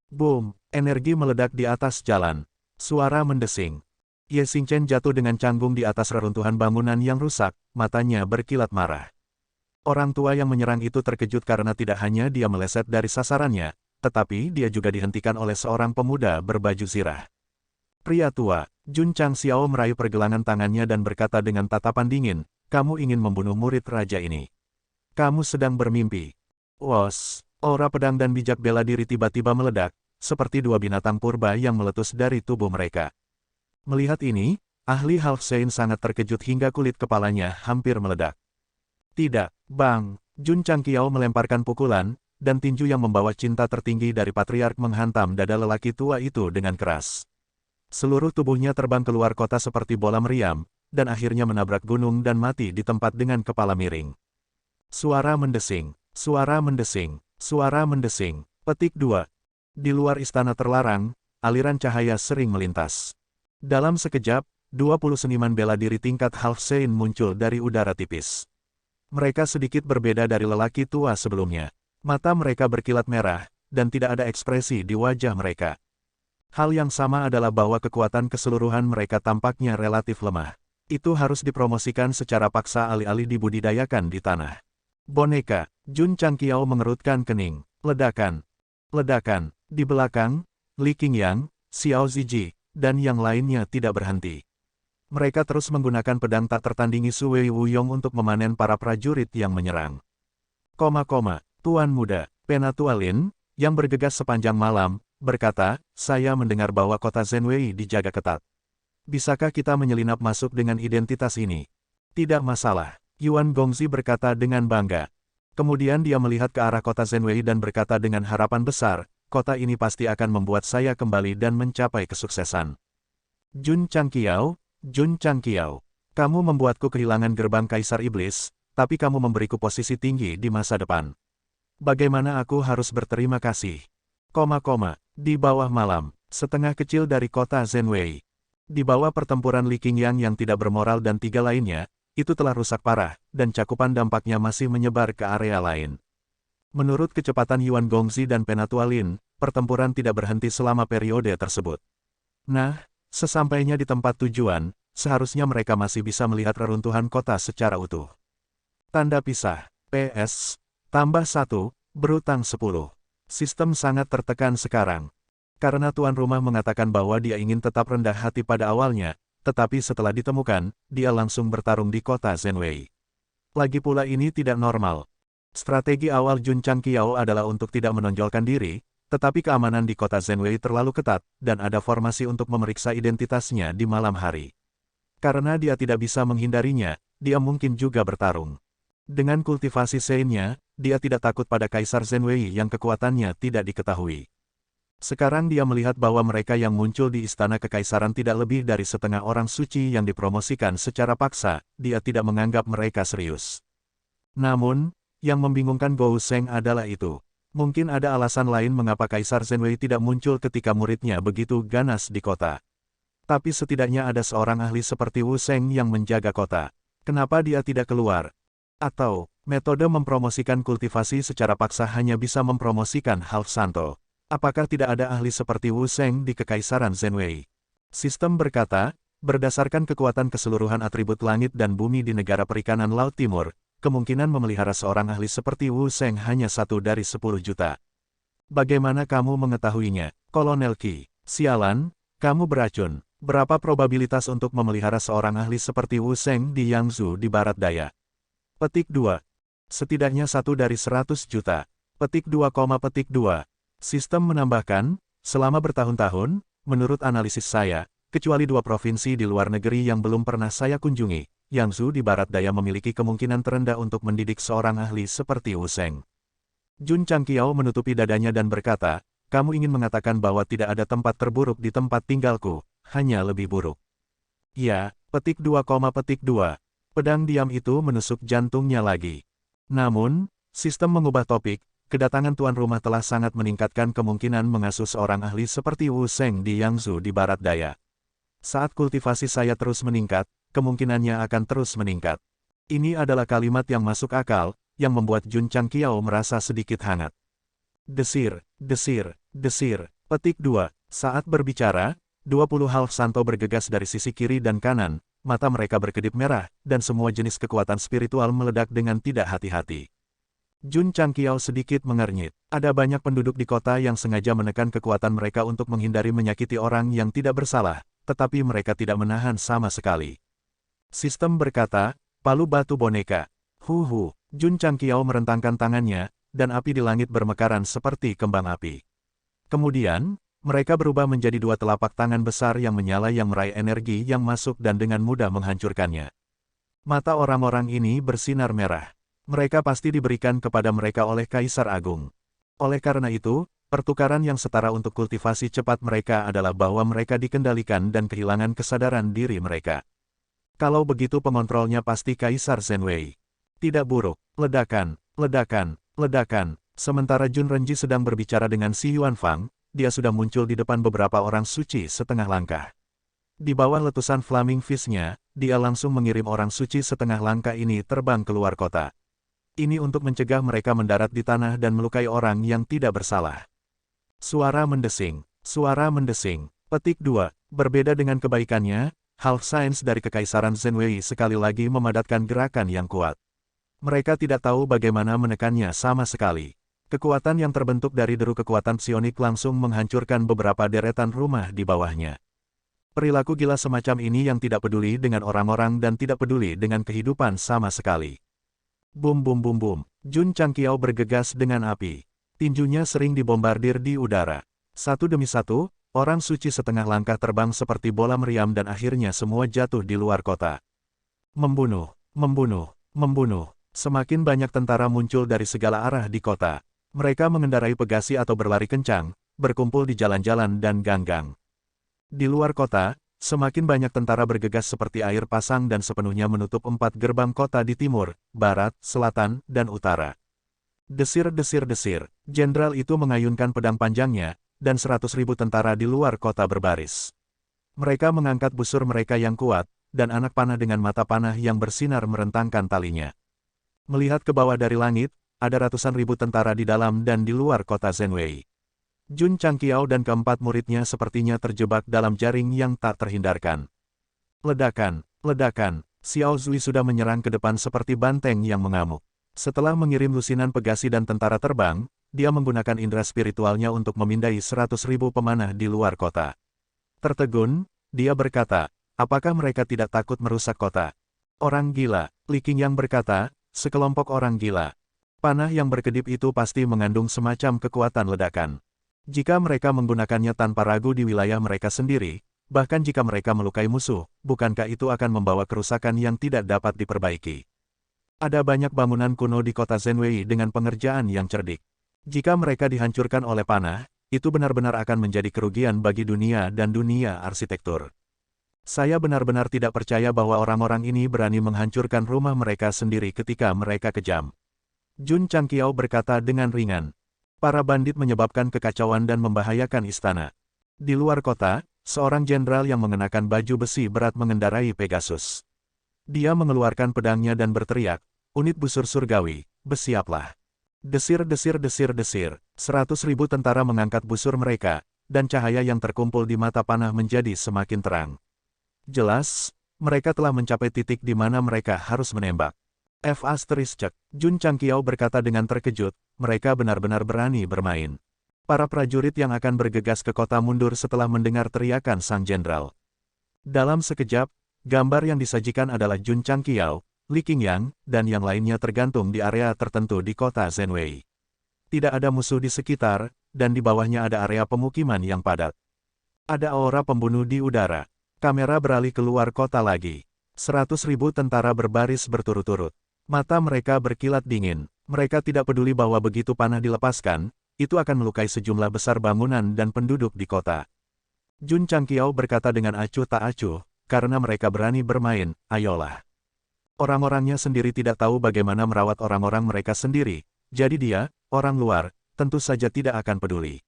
Boom, energi meledak di atas jalan. Suara mendesing. Ye Xingchen jatuh dengan canggung di atas reruntuhan bangunan yang rusak, matanya berkilat marah. Orang tua yang menyerang itu terkejut karena tidak hanya dia meleset dari sasarannya, tetapi dia juga dihentikan oleh seorang pemuda berbaju zirah. Pria tua, Jun Changxiao meraih pergelangan tangannya dan berkata dengan tatapan dingin, kamu ingin membunuh murid raja ini. Kamu sedang bermimpi. Wos, aura pedang dan bijak bela diri tiba-tiba meledak, seperti dua binatang purba yang meletus dari tubuh mereka. Melihat ini, ahli Half Saint sangat terkejut hingga kulit kepalanya hampir meledak. Tidak, Bang. Jun Changqiao melemparkan pukulan, dan tinju yang membawa cinta tertinggi dari patriark menghantam dada lelaki tua itu dengan keras. Seluruh tubuhnya terbang keluar kota seperti bola meriam, dan akhirnya menabrak gunung dan mati di tempat dengan kepala miring. Suara mendesing, suara mendesing, suara mendesing. Petik 2. Di luar istana terlarang, aliran cahaya sering melintas. Dalam sekejap, 20 seniman bela diri tingkat Half Saint muncul dari udara tipis. Mereka sedikit berbeda dari lelaki tua sebelumnya. Mata mereka berkilat merah, dan tidak ada ekspresi di wajah mereka. Hal yang sama adalah bahwa kekuatan keseluruhan mereka tampaknya relatif lemah. Itu harus dipromosikan secara paksa alih-alih dibudidayakan di tanah. Boneka, Jun Changqiao mengerutkan kening. Ledakan. Ledakan. Di belakang, Li Qingyang, Xiao Ziji, dan yang lainnya tidak berhenti. Mereka terus menggunakan pedang tak tertandingi Su Wei Wuyong untuk memanen para prajurit yang menyerang. Tuan muda, Penatua Lin, yang bergegas sepanjang malam, berkata, saya mendengar bahwa kota Zhenwei dijaga ketat. Bisakah kita menyelinap masuk dengan identitas ini? Tidak masalah, Yuan Gongzi berkata dengan bangga. Kemudian dia melihat ke arah kota Zhenwei dan berkata dengan harapan besar, kota ini pasti akan membuat saya kembali dan mencapai kesuksesan. Jun Changqiao, kamu membuatku kehilangan gerbang Kaisar Iblis, tapi kamu memberiku posisi tinggi di masa depan. Bagaimana aku harus berterima kasih? Di bawah malam, setengah kecil dari kota Zhenwei. Di bawah pertempuran Li Qingyang yang tidak bermoral dan 3 lainnya, itu telah rusak parah, dan cakupan dampaknya masih menyebar ke area lain. Menurut kecepatan Yuan Gongzi dan Penatua Lin, pertempuran tidak berhenti selama periode tersebut. Nah, sesampainya di tempat tujuan, seharusnya mereka masih bisa melihat reruntuhan kota secara utuh. Tanda pisah, PS, tambah 1, berutang 10. Sistem sangat tertekan sekarang. Karena tuan rumah mengatakan bahwa dia ingin tetap rendah hati pada awalnya, tetapi setelah ditemukan, dia langsung bertarung di kota Zhenwei. Lagi pula ini tidak normal. Strategi awal Jun Changqiao adalah untuk tidak menonjolkan diri, tetapi keamanan di kota Zhenwei terlalu ketat, dan ada formasi untuk memeriksa identitasnya di malam hari. Karena dia tidak bisa menghindarinya, dia mungkin juga bertarung. Dengan kultivasi Shen-nya, dia tidak takut pada Kaisar Zhenwei yang kekuatannya tidak diketahui. Sekarang dia melihat bahwa mereka yang muncul di istana kekaisaran tidak lebih dari setengah orang suci yang dipromosikan secara paksa, dia tidak menganggap mereka serius. Namun, yang membingungkan Gou Sheng adalah itu. Mungkin ada alasan lain mengapa Kaisar Zhenwei tidak muncul ketika muridnya begitu ganas di kota. Tapi setidaknya ada seorang ahli seperti Wu Sheng yang menjaga kota. Kenapa dia tidak keluar? Atau, metode mempromosikan kultivasi secara paksa hanya bisa mempromosikan Half Santo. Apakah tidak ada ahli seperti Wu Sheng di Kekaisaran Zhenwei? Sistem berkata, berdasarkan kekuatan keseluruhan atribut langit dan bumi di negara perikanan Laut Timur, kemungkinan memelihara seorang ahli seperti Wu Sheng hanya 1 dari 10 juta. Bagaimana kamu mengetahuinya, Kolonel Qi? Sialan, kamu beracun. Berapa probabilitas untuk memelihara seorang ahli seperti Wu Sheng di Yangzhou di barat daya? Petik 2. Setidaknya 1 dari 100 juta. Petik 2, petik 2. Sistem menambahkan, selama bertahun-tahun, menurut analisis saya, kecuali 2 provinsi di luar negeri yang belum pernah saya kunjungi, Yangzhou di barat daya memiliki kemungkinan terendah untuk mendidik seorang ahli seperti Wu Sheng. Jun Changqiao menutupi dadanya dan berkata, kamu ingin mengatakan bahwa tidak ada tempat terburuk di tempat tinggalku, hanya lebih buruk. Ya, petik 2, petik 2. Pedang diam itu menusuk jantungnya lagi. Namun, sistem mengubah topik, kedatangan tuan rumah telah sangat meningkatkan kemungkinan mengasuh seorang ahli seperti Wu Sheng di Yangzhou di barat daya. Saat kultivasi saya terus meningkat, kemungkinannya akan terus meningkat. Ini adalah kalimat yang masuk akal, yang membuat Jun Changqiao merasa sedikit hangat. Desir, desir, desir. Petik 2. Saat berbicara, 20 Half Santo bergegas dari sisi kiri dan kanan, mata mereka berkedip merah, dan semua jenis kekuatan spiritual meledak dengan tidak hati-hati. Jun Changqiao sedikit mengernyit. Ada banyak penduduk di kota yang sengaja menekan kekuatan mereka untuk menghindari menyakiti orang yang tidak bersalah, tetapi mereka tidak menahan sama sekali. Sistem berkata, palu batu boneka. Jun Changqiao merentangkan tangannya, dan api di langit bermekaran seperti kembang api. Kemudian, mereka berubah menjadi 2 telapak tangan besar yang menyala yang meraih energi yang masuk dan dengan mudah menghancurkannya. Mata orang-orang ini bersinar merah. Mereka pasti diberikan kepada mereka oleh Kaisar Agung. Oleh karena itu, pertukaran yang setara untuk kultivasi cepat mereka adalah bahwa mereka dikendalikan dan kehilangan kesadaran diri mereka. Kalau begitu pengontrolnya pasti Kaisar Zhenwei. Tidak buruk. Ledakan, ledakan, ledakan. Sementara Jun Renji sedang berbicara dengan Si Yuanfang, dia sudah muncul di depan beberapa orang suci setengah langkah. Di bawah letusan Flaming Fist-nya, dia langsung mengirim orang suci setengah langkah ini terbang keluar kota. Ini untuk mencegah mereka mendarat di tanah dan melukai orang yang tidak bersalah. Suara mendesing, suara mendesing. Petik 2. Berbeda dengan kebaikannya, Half Science dari Kekaisaran Zhenwei sekali lagi memadatkan gerakan yang kuat. Mereka tidak tahu bagaimana menekannya sama sekali. Kekuatan yang terbentuk dari deru kekuatan psionik langsung menghancurkan beberapa deretan rumah di bawahnya. Perilaku gila semacam ini yang tidak peduli dengan orang-orang dan tidak peduli dengan kehidupan sama sekali. Bum bum bum bum. Jun Changqiao bergegas dengan api. Tinjunya sering dibombardir di udara. Satu demi satu, orang suci setengah langkah terbang seperti bola meriam dan akhirnya semua jatuh di luar kota. Membunuh, membunuh, membunuh. Semakin banyak tentara muncul dari segala arah di kota. Mereka mengendarai pegasi atau berlari kencang, berkumpul di jalan-jalan dan gang-gang. Di luar kota, semakin banyak tentara bergegas seperti air pasang dan sepenuhnya menutup 4 gerbang kota di timur, barat, selatan, dan utara. Desir-desir-desir, jenderal itu mengayunkan pedang panjangnya, dan 100.000 tentara di luar kota berbaris. Mereka mengangkat busur mereka yang kuat, dan anak panah dengan mata panah yang bersinar merentangkan talinya. Melihat ke bawah dari langit, ada ratusan ribu tentara di dalam dan di luar kota Zhenwei. Jun Changqiao dan keempat muridnya sepertinya terjebak dalam jaring yang tak terhindarkan. Ledakan, ledakan, Xiao Zui sudah menyerang ke depan seperti banteng yang mengamuk. Setelah mengirim lusinan pegasi dan tentara terbang, dia menggunakan indera spiritualnya untuk memindai 100.000 pemanah di luar kota. Tertegun, dia berkata, apakah mereka tidak takut merusak kota? Orang gila, Li Qingyang berkata, sekelompok orang gila. Panah yang berkedip itu pasti mengandung semacam kekuatan ledakan. Jika mereka menggunakannya tanpa ragu di wilayah mereka sendiri, bahkan jika mereka melukai musuh, bukankah itu akan membawa kerusakan yang tidak dapat diperbaiki? Ada banyak bangunan kuno di kota Zhenwei dengan pengerjaan yang cerdik. Jika mereka dihancurkan oleh panah, itu benar-benar akan menjadi kerugian bagi dunia dan dunia arsitektur. Saya benar-benar tidak percaya bahwa orang-orang ini berani menghancurkan rumah mereka sendiri ketika mereka kejam. Jun Changqiao berkata dengan ringan. Para bandit menyebabkan kekacauan dan membahayakan istana. Di luar kota, seorang jenderal yang mengenakan baju besi berat mengendarai Pegasus. Dia mengeluarkan pedangnya dan berteriak, unit busur surgawi, bersiaplah. Desir, 100.000 tentara mengangkat busur mereka, dan cahaya yang terkumpul di mata panah menjadi semakin terang. Jelas, mereka telah mencapai titik di mana mereka harus menembak. Jun Changqiao berkata dengan terkejut, mereka benar-benar berani bermain. Para prajurit yang akan bergegas ke kota mundur setelah mendengar teriakan sang jenderal. Dalam sekejap, gambar yang disajikan adalah Jun Changqiao, Li Qingyang, dan yang lainnya tergantung di area tertentu di kota Zhenwei. Tidak ada musuh di sekitar, dan di bawahnya ada area pemukiman yang padat. Ada aura pembunuh di udara. Kamera beralih keluar kota lagi. 100.000 tentara berbaris berturut-turut. Mata mereka berkilat dingin. Mereka tidak peduli bahwa begitu panah dilepaskan, itu akan melukai sejumlah besar bangunan dan penduduk di kota. Jun Changqiao berkata dengan acuh tak acuh, karena mereka berani bermain, ayolah. Orang-orangnya sendiri tidak tahu bagaimana merawat orang-orang mereka sendiri, jadi dia, orang luar, tentu saja tidak akan peduli.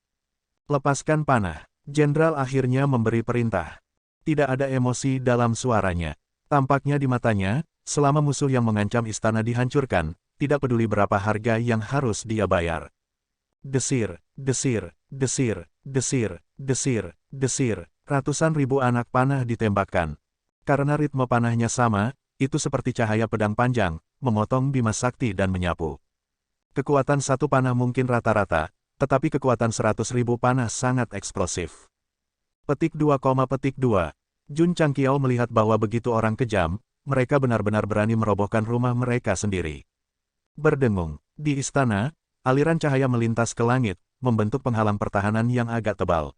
Lepaskan panah. Jenderal akhirnya memberi perintah. Tidak ada emosi dalam suaranya. Tampaknya di matanya, selama musuh yang mengancam istana dihancurkan, tidak peduli berapa harga yang harus dia bayar. Desir, desir, desir, desir, desir, desir, ratusan ribu anak panah ditembakkan. Karena ritme panahnya sama, itu seperti cahaya pedang panjang, memotong bima sakti dan menyapu. Kekuatan satu panah mungkin rata-rata, tetapi kekuatan 100.000 panah sangat eksplosif. Petik 2, Jun Changqiao melihat bahwa begitu orang kejam, mereka benar-benar berani merobohkan rumah mereka sendiri. Berdengung, di istana, aliran cahaya melintas ke langit, membentuk penghalang pertahanan yang agak tebal.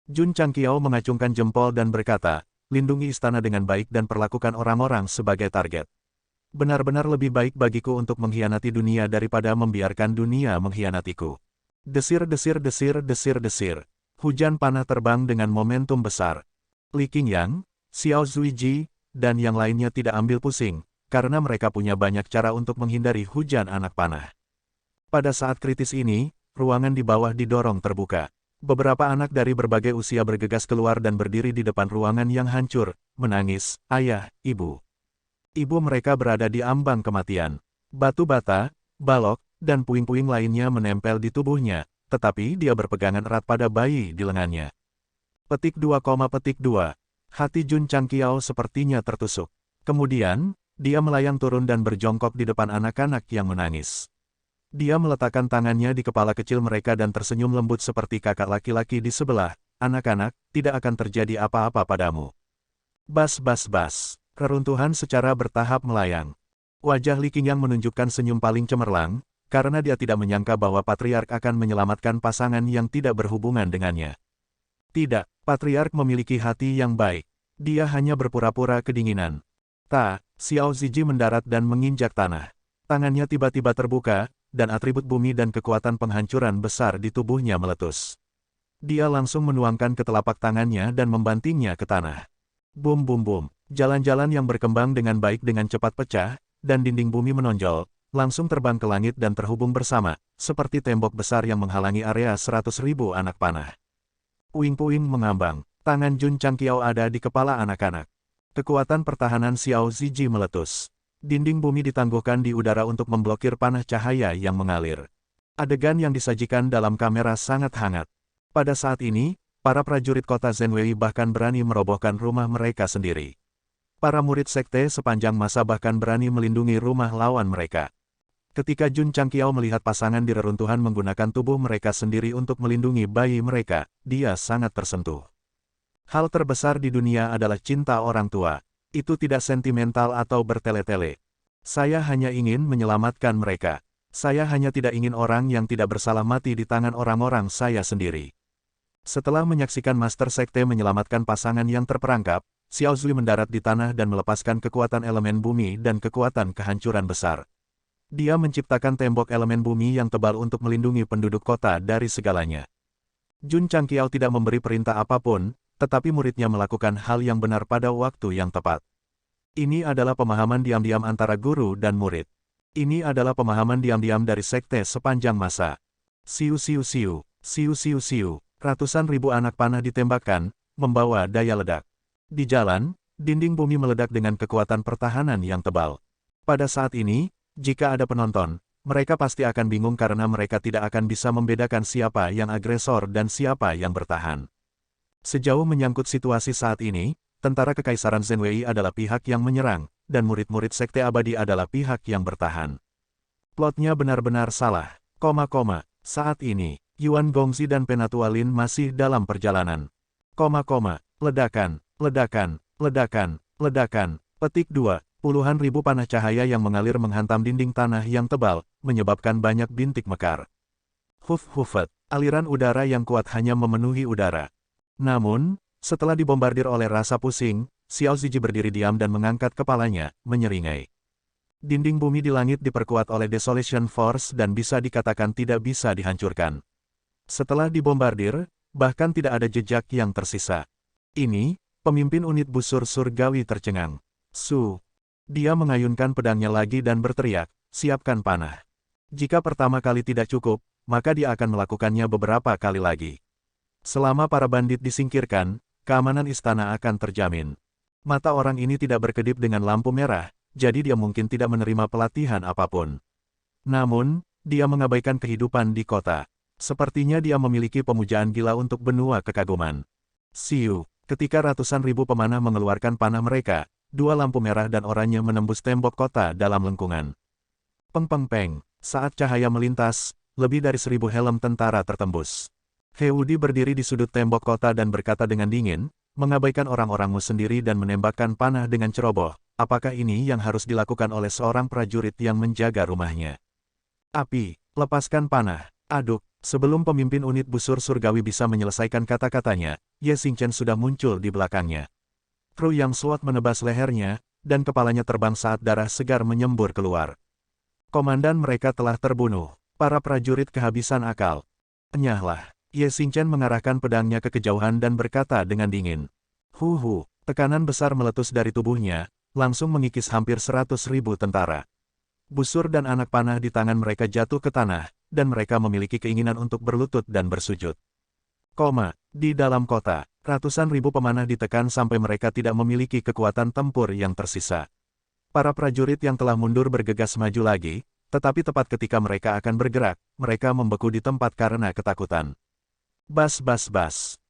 Jun Changqiao mengacungkan jempol dan berkata, lindungi istana dengan baik dan perlakukan orang-orang sebagai target. Benar-benar lebih baik bagiku untuk mengkhianati dunia daripada membiarkan dunia mengkhianatiku. Desir, desir, desir, desir, desir. Hujan panah terbang dengan momentum besar. Li Qingyang, Xiao Zuiji, dan yang lainnya tidak ambil pusing, karena mereka punya banyak cara untuk menghindari hujan anak panah. Pada saat kritis ini, ruangan di bawah didorong terbuka. Beberapa anak dari berbagai usia bergegas keluar dan berdiri di depan ruangan yang hancur, menangis, ayah, ibu. Ibu mereka berada di ambang kematian. Batu bata, balok, dan puing-puing lainnya menempel di tubuhnya, tetapi dia berpegangan erat pada bayi di lengannya. Petik 2, hati Jun Changqiao sepertinya tertusuk. Kemudian, dia melayang turun dan berjongkok di depan anak-anak yang menangis. Dia meletakkan tangannya di kepala kecil mereka dan tersenyum lembut seperti kakak laki-laki di sebelah. Anak-anak, tidak akan terjadi apa-apa padamu. Bas bas bas. Reruntuhan secara bertahap melayang. Wajah Li Qingyang menunjukkan senyum paling cemerlang, karena dia tidak menyangka bahwa Patriark akan menyelamatkan pasangan yang tidak berhubungan dengannya. Tidak, Patriark memiliki hati yang baik. Dia hanya berpura-pura kedinginan. Xiao Ziji mendarat dan menginjak tanah. Tangannya tiba-tiba terbuka, dan atribut bumi dan kekuatan penghancuran besar di tubuhnya meletus. Dia langsung menuangkan ke telapak tangannya dan membantingnya ke tanah. Bum bum bum, jalan-jalan yang berkembang dengan baik dengan cepat pecah, dan dinding bumi menonjol, langsung terbang ke langit dan terhubung bersama, seperti tembok besar yang menghalangi area 100.000 anak panah. Puing-puing mengambang, tangan Jun Changqiao ada di kepala anak-anak. Kekuatan pertahanan Xiao Ziji meletus. Dinding bumi ditangguhkan di udara untuk memblokir panah cahaya yang mengalir. Adegan yang disajikan dalam kamera sangat hangat. Pada saat ini, para prajurit kota Zhenwei bahkan berani merobohkan rumah mereka sendiri. Para murid sekte sepanjang masa bahkan berani melindungi rumah lawan mereka. Ketika Jun Changqiao melihat pasangan di reruntuhan menggunakan tubuh mereka sendiri untuk melindungi bayi mereka, dia sangat tersentuh. Hal terbesar di dunia adalah cinta orang tua. Itu tidak sentimental atau bertele-tele. Saya hanya ingin menyelamatkan mereka. Saya hanya tidak ingin orang yang tidak bersalah mati di tangan orang-orang saya sendiri. Setelah menyaksikan Master Sekte menyelamatkan pasangan yang terperangkap, Xiao Zui mendarat di tanah dan melepaskan kekuatan elemen bumi dan kekuatan kehancuran besar. Dia menciptakan tembok elemen bumi yang tebal untuk melindungi penduduk kota dari segalanya. Jun Changqiao tidak memberi perintah apapun, tetapi muridnya melakukan hal yang benar pada waktu yang tepat. Ini adalah pemahaman diam-diam antara guru dan murid. Ini adalah pemahaman diam-diam dari sekte sepanjang masa. Siu siu siu, siu siu siu, ratusan ribu anak panah ditembakkan, membawa daya ledak. Di jalan, dinding bumi meledak dengan kekuatan pertahanan yang tebal. Pada saat ini, jika ada penonton, mereka pasti akan bingung karena mereka tidak akan bisa membedakan siapa yang agresor dan siapa yang bertahan. Sejauh menyangkut situasi saat ini, tentara Kekaisaran Zenwei adalah pihak yang menyerang, dan murid-murid Sekte Abadi adalah pihak yang bertahan. Plotnya benar-benar salah. Saat ini, Yuan Gongzi dan Penatua Lin masih dalam perjalanan. Ledakan, ledakan, ledakan, ledakan. Petik 2. Puluhan ribu panah cahaya yang mengalir menghantam dinding tanah yang tebal, menyebabkan banyak bintik mekar. Huf-hufet, aliran udara yang kuat hanya memenuhi udara. Namun, setelah dibombardir oleh rasa pusing, Xiao Ziji berdiri diam dan mengangkat kepalanya, menyeringai. Dinding bumi di langit diperkuat oleh Desolation Force dan bisa dikatakan tidak bisa dihancurkan. Setelah dibombardir, bahkan tidak ada jejak yang tersisa. Ini, pemimpin unit busur surgawi tercengang. Dia mengayunkan pedangnya lagi dan berteriak, siapkan panah. Jika pertama kali tidak cukup, maka dia akan melakukannya beberapa kali lagi. Selama para bandit disingkirkan, keamanan istana akan terjamin. Mata orang ini tidak berkedip dengan lampu merah, jadi dia mungkin tidak menerima pelatihan apapun. Namun, dia mengabaikan kehidupan di kota. Sepertinya dia memiliki pemujaan gila untuk benua kekaguman. Siu, ketika ratusan ribu pemanah mengeluarkan panah mereka, dua lampu merah dan oranye menembus tembok kota dalam lengkungan. Peng-peng-peng, saat cahaya melintas, lebih dari 1000 helm tentara tertembus. Heudi berdiri di sudut tembok kota dan berkata dengan dingin, mengabaikan orang-orangmu sendiri dan menembakkan panah dengan ceroboh, apakah ini yang harus dilakukan oleh seorang prajurit yang menjaga rumahnya? Api, lepaskan panah, aduk, sebelum pemimpin unit busur surgawi bisa menyelesaikan kata-katanya, Ye Xingchen sudah muncul di belakangnya. Kru yang Sword menebas lehernya, dan kepalanya terbang saat darah segar menyembur keluar. Komandan mereka telah terbunuh. Para prajurit kehabisan akal. Enyahlah. Ye Xingchen mengarahkan pedangnya ke kejauhan dan berkata dengan dingin. Tekanan besar meletus dari tubuhnya, langsung mengikis hampir 100.000 tentara. Busur dan anak panah di tangan mereka jatuh ke tanah, dan mereka memiliki keinginan untuk berlutut dan bersujud. Di dalam kota, ratusan ribu pemanah ditekan sampai mereka tidak memiliki kekuatan tempur yang tersisa. Para prajurit yang telah mundur bergegas maju lagi, tetapi tepat ketika mereka akan bergerak, mereka membeku di tempat karena ketakutan. Bas,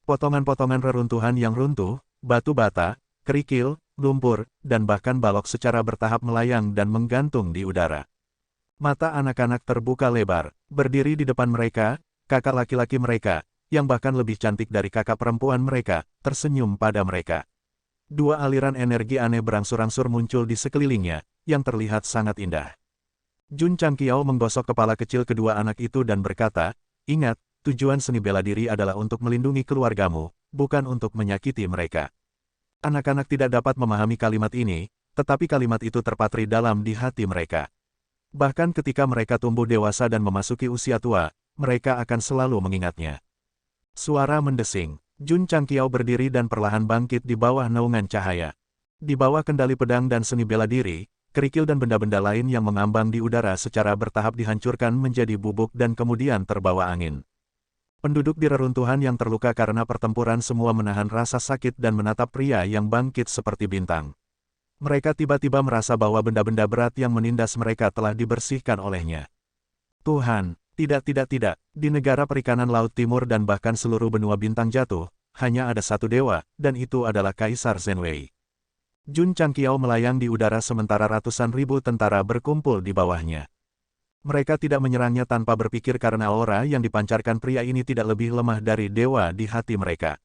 potongan-potongan reruntuhan yang runtuh, batu bata, kerikil, lumpur, dan bahkan balok secara bertahap melayang dan menggantung di udara. Mata anak-anak terbuka lebar, berdiri di depan mereka, kakak laki-laki mereka, yang bahkan lebih cantik dari kakak perempuan mereka, tersenyum pada mereka. Dua aliran energi aneh berangsur-angsur muncul di sekelilingnya, yang terlihat sangat indah. Jun Changqiao menggosok kepala kecil kedua anak itu dan berkata, ingat, tujuan seni bela diri adalah untuk melindungi keluargamu, bukan untuk menyakiti mereka. Anak-anak tidak dapat memahami kalimat ini, tetapi kalimat itu terpatri dalam di hati mereka. Bahkan ketika mereka tumbuh dewasa dan memasuki usia tua, mereka akan selalu mengingatnya. Suara mendesing. Jun Changqiao berdiri dan perlahan bangkit di bawah naungan cahaya. Di bawah kendali pedang dan seni bela diri, kerikil dan benda-benda lain yang mengambang di udara secara bertahap dihancurkan menjadi bubuk dan kemudian terbawa angin. Penduduk di reruntuhan yang terluka karena pertempuran semua menahan rasa sakit dan menatap pria yang bangkit seperti bintang. Mereka tiba-tiba merasa bahwa benda-benda berat yang menindas mereka telah dibersihkan olehnya. Tuhan! Tidak, di negara perikanan Laut Timur dan bahkan seluruh benua bintang jatuh, hanya ada satu dewa, dan itu adalah Kaisar Zenwei. Jun Changqiao melayang di udara sementara ratusan ribu tentara berkumpul di bawahnya. Mereka tidak menyerangnya tanpa berpikir karena aura yang dipancarkan pria ini tidak lebih lemah dari dewa di hati mereka.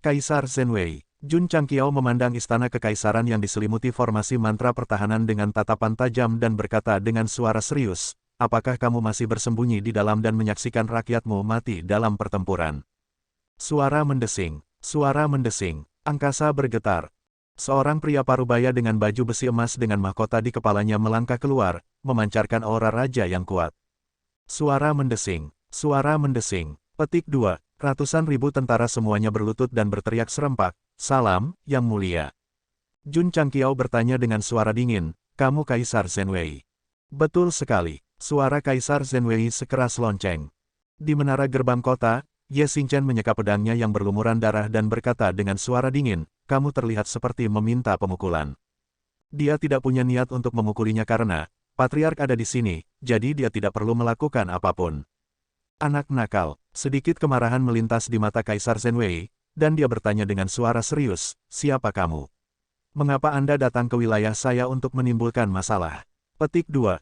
Kaisar Zenwei. Jun Changqiao memandang istana kekaisaran yang diselimuti formasi mantra pertahanan dengan tatapan tajam dan berkata dengan suara serius, apakah kamu masih bersembunyi di dalam dan menyaksikan rakyatmu mati dalam pertempuran? Suara mendesing, angkasa bergetar. Seorang pria parubaya dengan baju besi emas dengan mahkota di kepalanya melangkah keluar, memancarkan aura raja yang kuat. Suara mendesing. Petik 2. Ratusan ribu tentara semuanya berlutut dan berteriak serempak, salam, yang mulia. Jun Changqiao bertanya dengan suara dingin, kamu Kaisar Zenwei? Betul sekali, suara Kaisar Zenwei sekeras lonceng. Di menara gerbang kota, Ye Xingchen menyeka pedangnya yang berlumuran darah dan berkata dengan suara dingin, kamu terlihat seperti meminta pemukulan. Dia tidak punya niat untuk memukulinya karena Patriark ada di sini, jadi dia tidak perlu melakukan apapun. Anak nakal, sedikit kemarahan melintas di mata Kaisar Zenwei, dan dia bertanya dengan suara serius, siapa kamu? Mengapa Anda datang ke wilayah saya untuk menimbulkan masalah? Petik 2.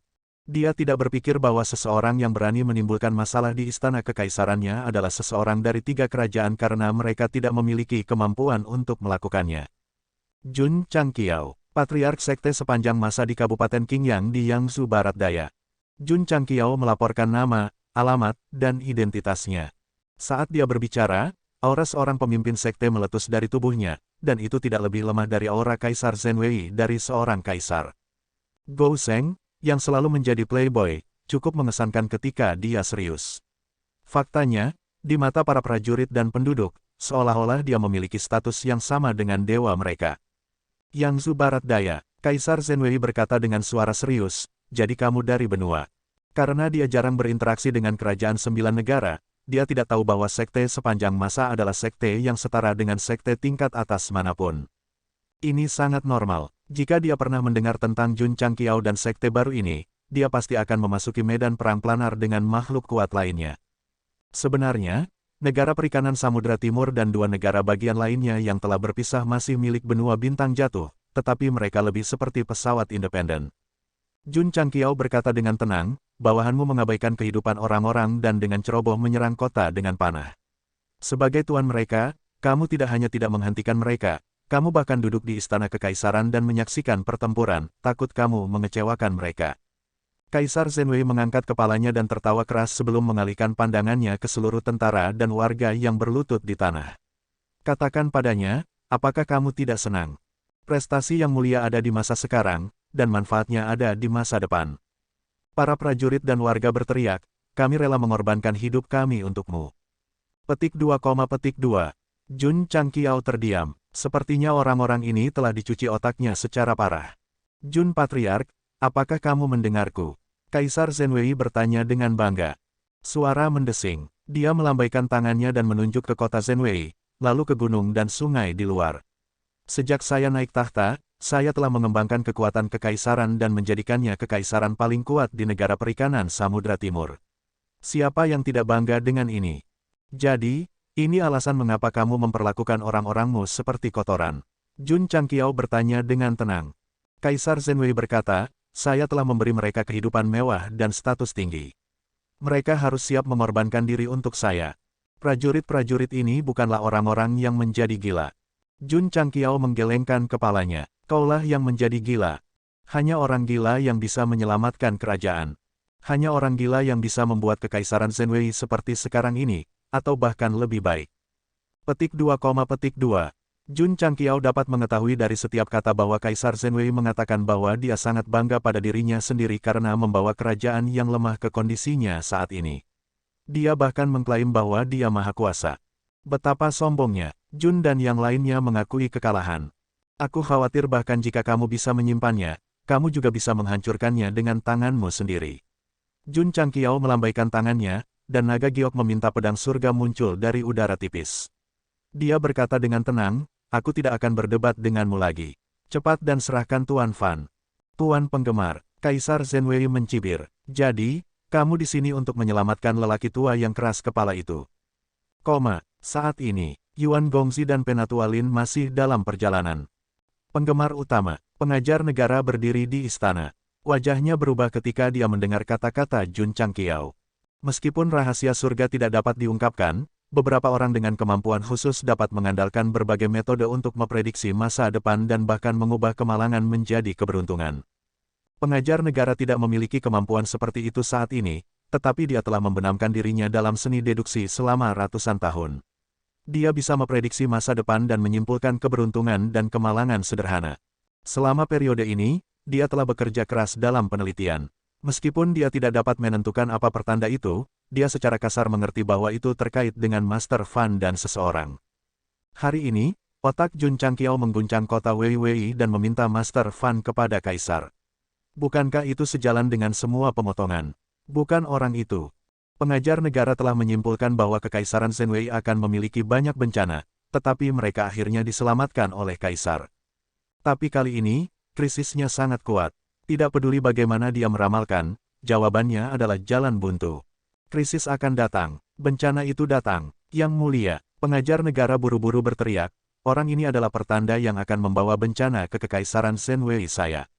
Dia tidak berpikir bahwa seseorang yang berani menimbulkan masalah di istana kekaisarannya adalah seseorang dari 3 kerajaan karena mereka tidak memiliki kemampuan untuk melakukannya. Jun Changqiao, Patriark Sekte sepanjang masa di Kabupaten Qingyang di Yangzhou Barat Daya. Jun Changqiao melaporkan nama, alamat, dan identitasnya. Saat dia berbicara, aura seorang pemimpin sekte meletus dari tubuhnya, dan itu tidak lebih lemah dari aura Kaisar Zenwei dari seorang kaisar. Gou Sheng, yang selalu menjadi playboy, cukup mengesankan ketika dia serius. Faktanya, di mata para prajurit dan penduduk, seolah-olah dia memiliki status yang sama dengan dewa mereka. Yangzhou Barat Daya, Kaisar Zenwei berkata dengan suara serius, jadi kamu dari benua. Karena dia jarang berinteraksi dengan kerajaan 9 negara, dia tidak tahu bahwa sekte sepanjang masa adalah sekte yang setara dengan sekte tingkat atas manapun. Ini sangat normal. Jika dia pernah mendengar tentang Jun Changqiao dan sekte baru ini, dia pasti akan memasuki medan perang planar dengan makhluk kuat lainnya. Sebenarnya, negara perikanan Samudra Timur dan 2 negara bagian lainnya yang telah berpisah masih milik benua bintang jatuh, tetapi mereka lebih seperti pesawat independen. Jun Changqiao berkata dengan tenang, bawahanmu mengabaikan kehidupan orang-orang dan dengan ceroboh menyerang kota dengan panah. Sebagai tuan mereka, kamu tidak hanya tidak menghentikan mereka, kamu bahkan duduk di istana kekaisaran dan menyaksikan pertempuran, takut kamu mengecewakan mereka. Kaisar Zenwei mengangkat kepalanya dan tertawa keras sebelum mengalihkan pandangannya ke seluruh tentara dan warga yang berlutut di tanah. Katakan padanya, apakah kamu tidak senang? Prestasi yang mulia ada di masa sekarang, dan manfaatnya ada di masa depan. Para prajurit dan warga berteriak, kami rela mengorbankan hidup kami untukmu. Petik 2, petik 2. Jun Changqiao terdiam. Sepertinya orang-orang ini telah dicuci otaknya secara parah. Jun Patriark, apakah kamu mendengarku? Kaisar Zenwei bertanya dengan bangga. Suara mendesing. Dia melambaikan tangannya dan menunjuk ke kota Zenwei, lalu ke gunung dan sungai di luar. Sejak saya naik tahta, saya telah mengembangkan kekuatan kekaisaran dan menjadikannya kekaisaran paling kuat di negara perikanan Samudra Timur. Siapa yang tidak bangga dengan ini? Jadi, ini alasan mengapa kamu memperlakukan orang-orangmu seperti kotoran. Jun Changqiao bertanya dengan tenang. Kaisar Zenwei berkata, saya telah memberi mereka kehidupan mewah dan status tinggi. Mereka harus siap mengorbankan diri untuk saya. Prajurit-prajurit ini bukanlah orang-orang yang menjadi gila. Jun Changqiao menggelengkan kepalanya. Kaulah yang menjadi gila. Hanya orang gila yang bisa menyelamatkan kerajaan. Hanya orang gila yang bisa membuat kekaisaran Zenwei seperti sekarang ini, atau bahkan lebih baik. Petik 2, petik 2. Jun Changqiao dapat mengetahui dari setiap kata bahwa Kaisar Zenwei mengatakan bahwa dia sangat bangga pada dirinya sendiri karena membawa kerajaan yang lemah ke kondisinya saat ini. Dia bahkan mengklaim bahwa dia maha kuasa. Betapa sombongnya, Jun dan yang lainnya mengakui kekalahan. Aku khawatir bahkan jika kamu bisa menyimpannya, kamu juga bisa menghancurkannya dengan tanganmu sendiri. Jun Changqiao melambaikan tangannya, dan naga giok meminta pedang surga muncul dari udara tipis. Dia berkata dengan tenang, aku tidak akan berdebat denganmu lagi. Cepat dan serahkan Tuan Fan. Tuan penggemar, Kaisar Zenwei mencibir. Jadi, kamu di sini untuk menyelamatkan lelaki tua yang keras kepala itu. Saat ini, Yuan Gongzi dan Penatua Lin masih dalam perjalanan. Penggemar utama, pengajar negara berdiri di istana. Wajahnya berubah ketika dia mendengar kata-kata Jun Changqiao. Meskipun rahasia surga tidak dapat diungkapkan, beberapa orang dengan kemampuan khusus dapat mengandalkan berbagai metode untuk memprediksi masa depan dan bahkan mengubah kemalangan menjadi keberuntungan. Pengajar negara tidak memiliki kemampuan seperti itu saat ini, tetapi dia telah membenamkan dirinya dalam seni deduksi selama ratusan tahun. Dia bisa memprediksi masa depan dan menyimpulkan keberuntungan dan kemalangan sederhana. Selama periode ini, dia telah bekerja keras dalam penelitian. Meskipun dia tidak dapat menentukan apa pertanda itu, dia secara kasar mengerti bahwa itu terkait dengan Master Fan dan seseorang. Hari ini, otak Jun Changqiao mengguncang kota Wei dan meminta Master Fan kepada Kaisar. Bukankah itu sejalan dengan semua pemotongan? Bukan orang itu. Pengajar negara telah menyimpulkan bahwa Kekaisaran Zenwei akan memiliki banyak bencana, tetapi mereka akhirnya diselamatkan oleh Kaisar. Tapi kali ini, krisisnya sangat kuat. Tidak peduli bagaimana dia meramalkan, jawabannya adalah jalan buntu. Krisis akan datang, bencana itu datang. Yang mulia, pengajar negara buru-buru berteriak, orang ini adalah pertanda yang akan membawa bencana ke Kekaisaran Zenwei saya.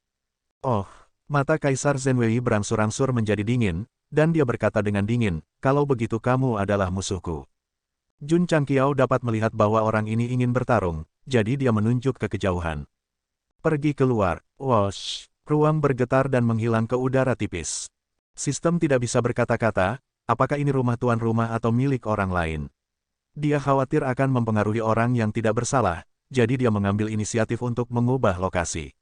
Oh, mata Kaisar Zenwei berangsur-angsur menjadi dingin, dan dia berkata dengan dingin, kalau begitu kamu adalah musuhku. Jun Changqiao dapat melihat bahwa orang ini ingin bertarung, jadi dia menunjuk ke kejauhan. Pergi keluar, wosh, ruang bergetar dan menghilang ke udara tipis. Sistem tidak bisa berkata-kata, apakah ini rumah tuan rumah atau milik orang lain. Dia khawatir akan mempengaruhi orang yang tidak bersalah, jadi dia mengambil inisiatif untuk mengubah lokasi.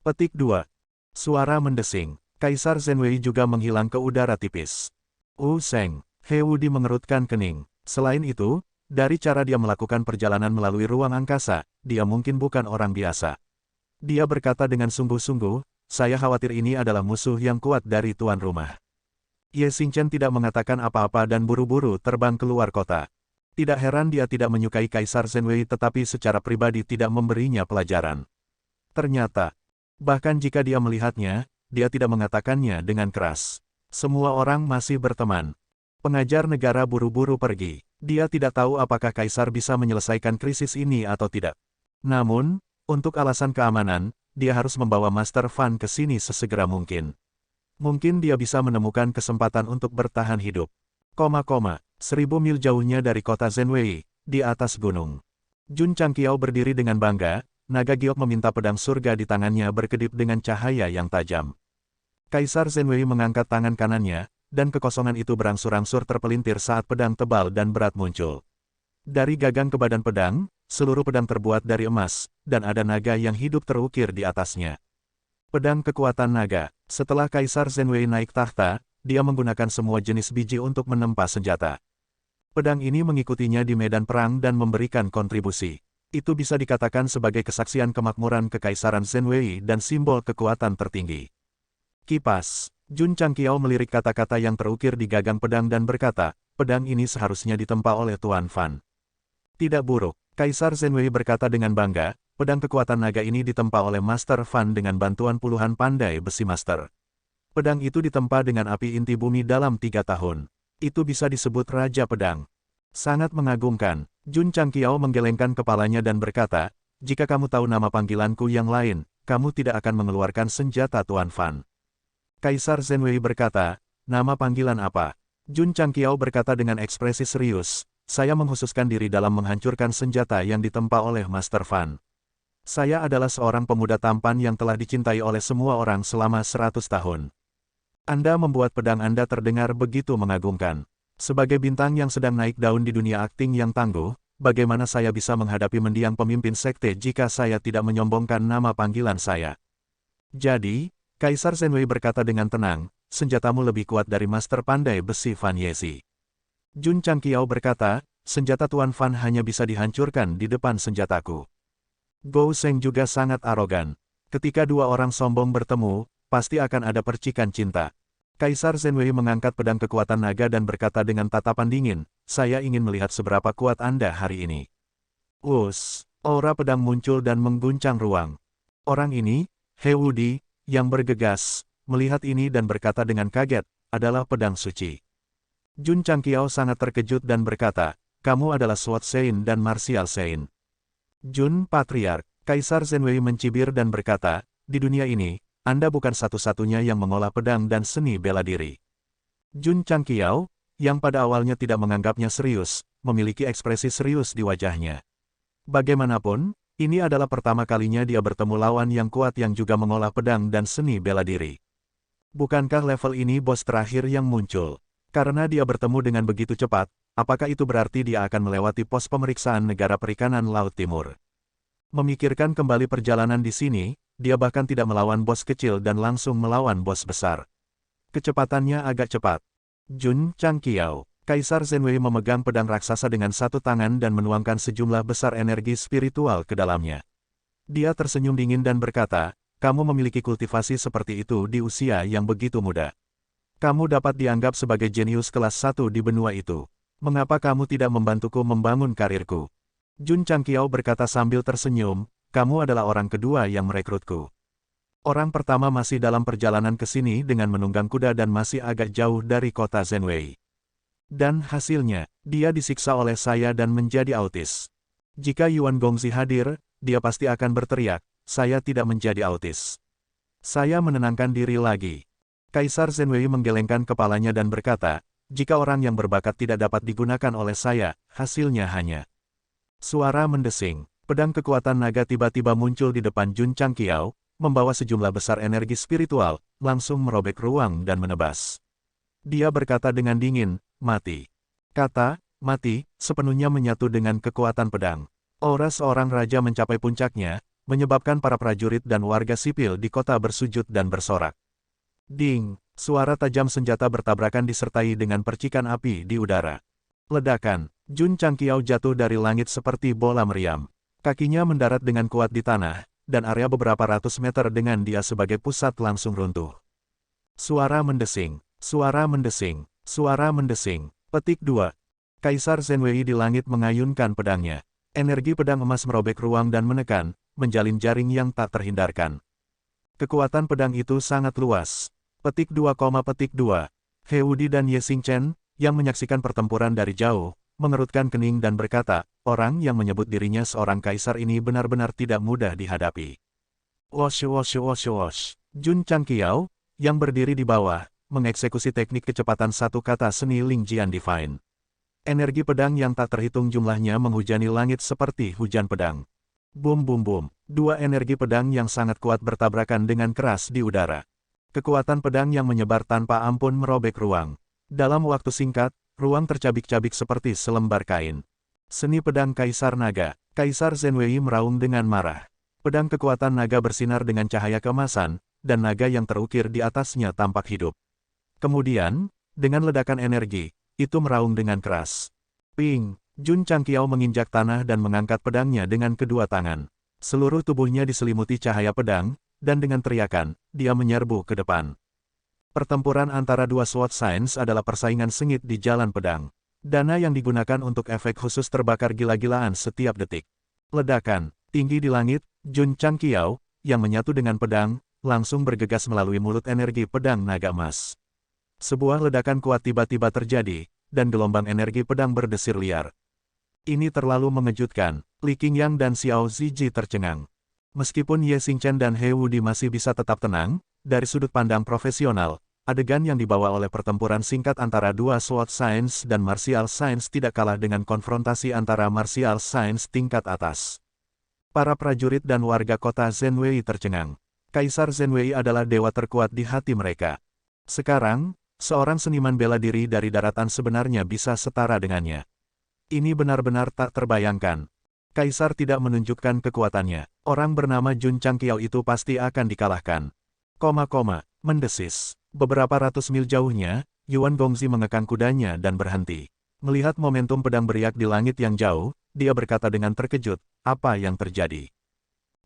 Petik 2. Suara mendesing. Kaisar Zenwei juga menghilang ke udara tipis. Seng, He Wudi mengerutkan kening. Selain itu, dari cara dia melakukan perjalanan melalui ruang angkasa, dia mungkin bukan orang biasa. Dia berkata dengan sungguh-sungguh, saya khawatir ini adalah musuh yang kuat dari tuan rumah. Ye Xingchen tidak mengatakan apa-apa dan buru-buru terbang keluar kota. Tidak heran dia tidak menyukai Kaisar Zenwei tetapi secara pribadi tidak memberinya pelajaran. Ternyata, bahkan jika dia melihatnya, dia tidak mengatakannya dengan keras. Semua orang masih berteman. Pengajar negara buru-buru pergi. Dia tidak tahu apakah Kaisar bisa menyelesaikan krisis ini atau tidak. Namun, untuk alasan keamanan, dia harus membawa Master Fan ke sini sesegera mungkin. Mungkin dia bisa menemukan kesempatan untuk bertahan hidup. 1000 mil jauhnya dari kota Zenwei, di atas gunung. Jun Changqiao berdiri dengan bangga, naga giok meminta pedang surga di tangannya berkedip dengan cahaya yang tajam. Kaisar Zenwei mengangkat tangan kanannya, dan kekosongan itu berangsur-angsur terpelintir saat pedang tebal dan berat muncul. Dari gagang ke badan pedang, seluruh pedang terbuat dari emas, dan ada naga yang hidup terukir di atasnya. Pedang kekuatan naga. Setelah Kaisar Zenwei naik tahta, dia menggunakan semua jenis biji untuk menempa senjata. Pedang ini mengikutinya di medan perang dan memberikan kontribusi. Itu bisa dikatakan sebagai kesaksian kemakmuran Kekaisaran Zenwei dan simbol kekuatan tertinggi. Kipas. Jun Changqiao melirik kata-kata yang terukir di gagang pedang dan berkata, pedang ini seharusnya ditempa oleh Tuan Fan. Tidak buruk. Kaisar Zenwei berkata dengan bangga, pedang kekuatan naga ini ditempa oleh Master Fan dengan bantuan puluhan pandai besi master. Pedang itu ditempa dengan api inti bumi dalam 3 tahun. Itu bisa disebut Raja Pedang. Sangat mengagumkan. Jun Changqiao menggelengkan kepalanya dan berkata, jika kamu tahu nama panggilanku yang lain, kamu tidak akan mengeluarkan senjata Tuan Fan. Kaisar Zenwei berkata, nama panggilan apa? Jun Changqiao berkata dengan ekspresi serius, saya menghususkan diri dalam menghancurkan senjata yang ditempa oleh Master Fan. Saya adalah seorang pemuda tampan yang telah dicintai oleh semua orang selama 100 tahun. Anda membuat pedang Anda terdengar begitu mengagumkan. Sebagai bintang yang sedang naik daun di dunia akting yang tangguh, bagaimana saya bisa menghadapi mendiang pemimpin sekte jika saya tidak menyombongkan nama panggilan saya? Jadi, Kaisar Zenwei berkata dengan tenang, senjatamu lebih kuat dari Master Pandai Besi Fan Yezi. Jun Changqiao berkata, senjata Tuan Fan hanya bisa dihancurkan di depan senjataku. Gou Seng juga sangat arogan. Ketika dua orang sombong bertemu, pasti akan ada percikan cinta. Kaisar Zenwei mengangkat pedang kekuatan naga dan berkata dengan tatapan dingin, saya ingin melihat seberapa kuat Anda hari ini. Aura pedang muncul dan mengguncang ruang. Orang ini, He Wudi, yang bergegas, melihat ini dan berkata dengan kaget, adalah pedang suci. Jun Changqiao sangat terkejut dan berkata, kamu adalah Sword Sein dan Martial Sein. Jun Patriark, Kaisar Zenwei mencibir dan berkata, di dunia ini, Anda bukan satu-satunya yang mengolah pedang dan seni bela diri. Jun Changqiao, yang pada awalnya tidak menganggapnya serius, memiliki ekspresi serius di wajahnya. Bagaimanapun, ini adalah pertama kalinya dia bertemu lawan yang kuat yang juga mengolah pedang dan seni bela diri. Bukankah level ini bos terakhir yang muncul? Karena dia bertemu dengan begitu cepat, apakah itu berarti dia akan melewati pos pemeriksaan negara perikanan Laut Timur? Memikirkan kembali perjalanan di sini, dia bahkan tidak melawan bos kecil dan langsung melawan bos besar. Kecepatannya agak cepat. Jun Changqiao, Kaisar Zenwei memegang pedang raksasa dengan satu tangan dan menuangkan sejumlah besar energi spiritual ke dalamnya. Dia tersenyum dingin dan berkata, "Kamu memiliki kultivasi seperti itu di usia yang begitu muda. Kamu dapat dianggap sebagai jenius kelas 1 di benua itu. Mengapa kamu tidak membantuku membangun karirku?" Jun Changqiao berkata sambil tersenyum, "Kamu adalah orang kedua yang merekrutku. Orang pertama masih dalam perjalanan ke sini dengan menunggang kuda dan masih agak jauh dari kota Zenwei. Dan hasilnya, dia disiksa oleh saya dan menjadi autis. Jika Yuan Gongzi hadir, dia pasti akan berteriak, 'Saya tidak menjadi autis.'" Saya menenangkan diri lagi. Kaisar Zenwei menggelengkan kepalanya dan berkata, "Jika orang yang berbakat tidak dapat digunakan oleh saya, hasilnya hanya..." Suara mendesing. Pedang kekuatan naga tiba-tiba muncul di depan Jun Changqiao, membawa sejumlah besar energi spiritual, langsung merobek ruang dan menebas. Dia berkata dengan dingin, "Mati." Kata, "mati," sepenuhnya menyatu dengan kekuatan pedang. Aura seorang raja mencapai puncaknya, menyebabkan para prajurit dan warga sipil di kota bersujud dan bersorak. Ding, suara tajam senjata bertabrakan disertai dengan percikan api di udara. Ledakan, Jun Changqiao jatuh dari langit seperti bola meriam. Kakinya mendarat dengan kuat di tanah, dan area beberapa ratus meter dengan dia sebagai pusat langsung runtuh. Suara mendesing, suara mendesing, suara mendesing. Petik 2. Kaisar Zenwei di langit mengayunkan pedangnya. Energi pedang emas merobek ruang dan menekan, menjalin jaring yang tak terhindarkan. Kekuatan pedang itu sangat luas. Petik 2, petik 2. He Wudi dan Ye Xingchen, yang menyaksikan pertempuran dari jauh, mengerutkan kening dan berkata, orang yang menyebut dirinya seorang kaisar ini benar-benar tidak mudah dihadapi. Wosh wosh wosh wosh. Jun Changqiao, yang berdiri di bawah, mengeksekusi teknik kecepatan satu kata seni Lingjian Divine. Energi pedang yang tak terhitung jumlahnya menghujani langit seperti hujan pedang. Bum bum bum. Dua energi pedang yang sangat kuat bertabrakan dengan keras di udara. Kekuatan pedang yang menyebar tanpa ampun merobek ruang. Dalam waktu singkat, ruang tercabik-cabik seperti selembar kain. Seni pedang Kaisar Naga. Kaisar Zenwei meraung dengan marah. Pedang kekuatan naga bersinar dengan cahaya keemasan, dan naga yang terukir di atasnya tampak hidup. Kemudian, dengan ledakan energi, itu meraung dengan keras. Ping! Jun Changqiao menginjak tanah dan mengangkat pedangnya dengan kedua tangan. Seluruh tubuhnya diselimuti cahaya pedang, dan dengan teriakan, dia menyerbu ke depan. Pertempuran antara dua SWAT Science adalah persaingan sengit di jalan pedang. Dana yang digunakan untuk efek khusus terbakar gila-gilaan setiap detik. Ledakan, tinggi di langit, Jun Changqiao, yang menyatu dengan pedang, langsung bergegas melalui mulut energi pedang naga emas. Sebuah ledakan kuat tiba-tiba terjadi, dan gelombang energi pedang berdesir liar. Ini terlalu mengejutkan, Li Qingyang dan Xiao Ziji tercengang. Meskipun Ye Xingchen dan He Wudi masih bisa tetap tenang, dari sudut pandang profesional, adegan yang dibawa oleh pertempuran singkat antara dua SWAT Science dan Martial Science tidak kalah dengan konfrontasi antara Martial Science tingkat atas. Para prajurit dan warga kota Zenwei tercengang. Kaisar Zenwei adalah dewa terkuat di hati mereka. Sekarang, seorang seniman bela diri dari daratan sebenarnya bisa setara dengannya. Ini benar-benar tak terbayangkan. Kaisar tidak menunjukkan kekuatannya. Orang bernama Jun Changqiao itu pasti akan dikalahkan. Mendesis. Beberapa ratus mil jauhnya, Yuan Gongzi mengekang kudanya dan berhenti. Melihat momentum pedang beriak di langit yang jauh, dia berkata dengan terkejut, "Apa yang terjadi?"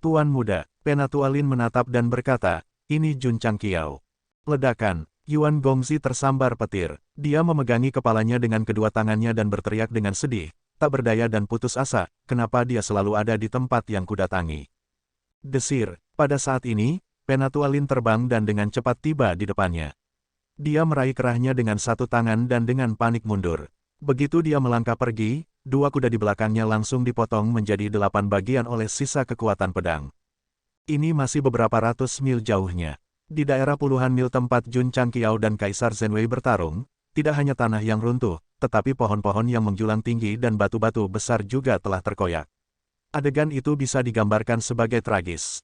"Tuan muda," Penatualin menatap dan berkata, "Ini Jun Changqiao." Ledakan, Yuan Gongzi tersambar petir. Dia memegangi kepalanya dengan kedua tangannya dan berteriak dengan sedih, tak berdaya dan putus asa, kenapa dia selalu ada di tempat yang kudatangi. Desir, pada saat ini, Penatualin terbang dan dengan cepat tiba di depannya. Dia meraih kerahnya dengan satu tangan dan dengan panik mundur. Begitu dia melangkah pergi, dua kuda di belakangnya langsung dipotong menjadi 8 bagian oleh sisa kekuatan pedang. Ini masih beberapa ratus mil jauhnya. Di daerah puluhan mil tempat Jun Changqiao dan Kaisar Zhenwei bertarung, tidak hanya tanah yang runtuh, tetapi pohon-pohon yang menjulang tinggi dan batu-batu besar juga telah terkoyak. Adegan itu bisa digambarkan sebagai tragis.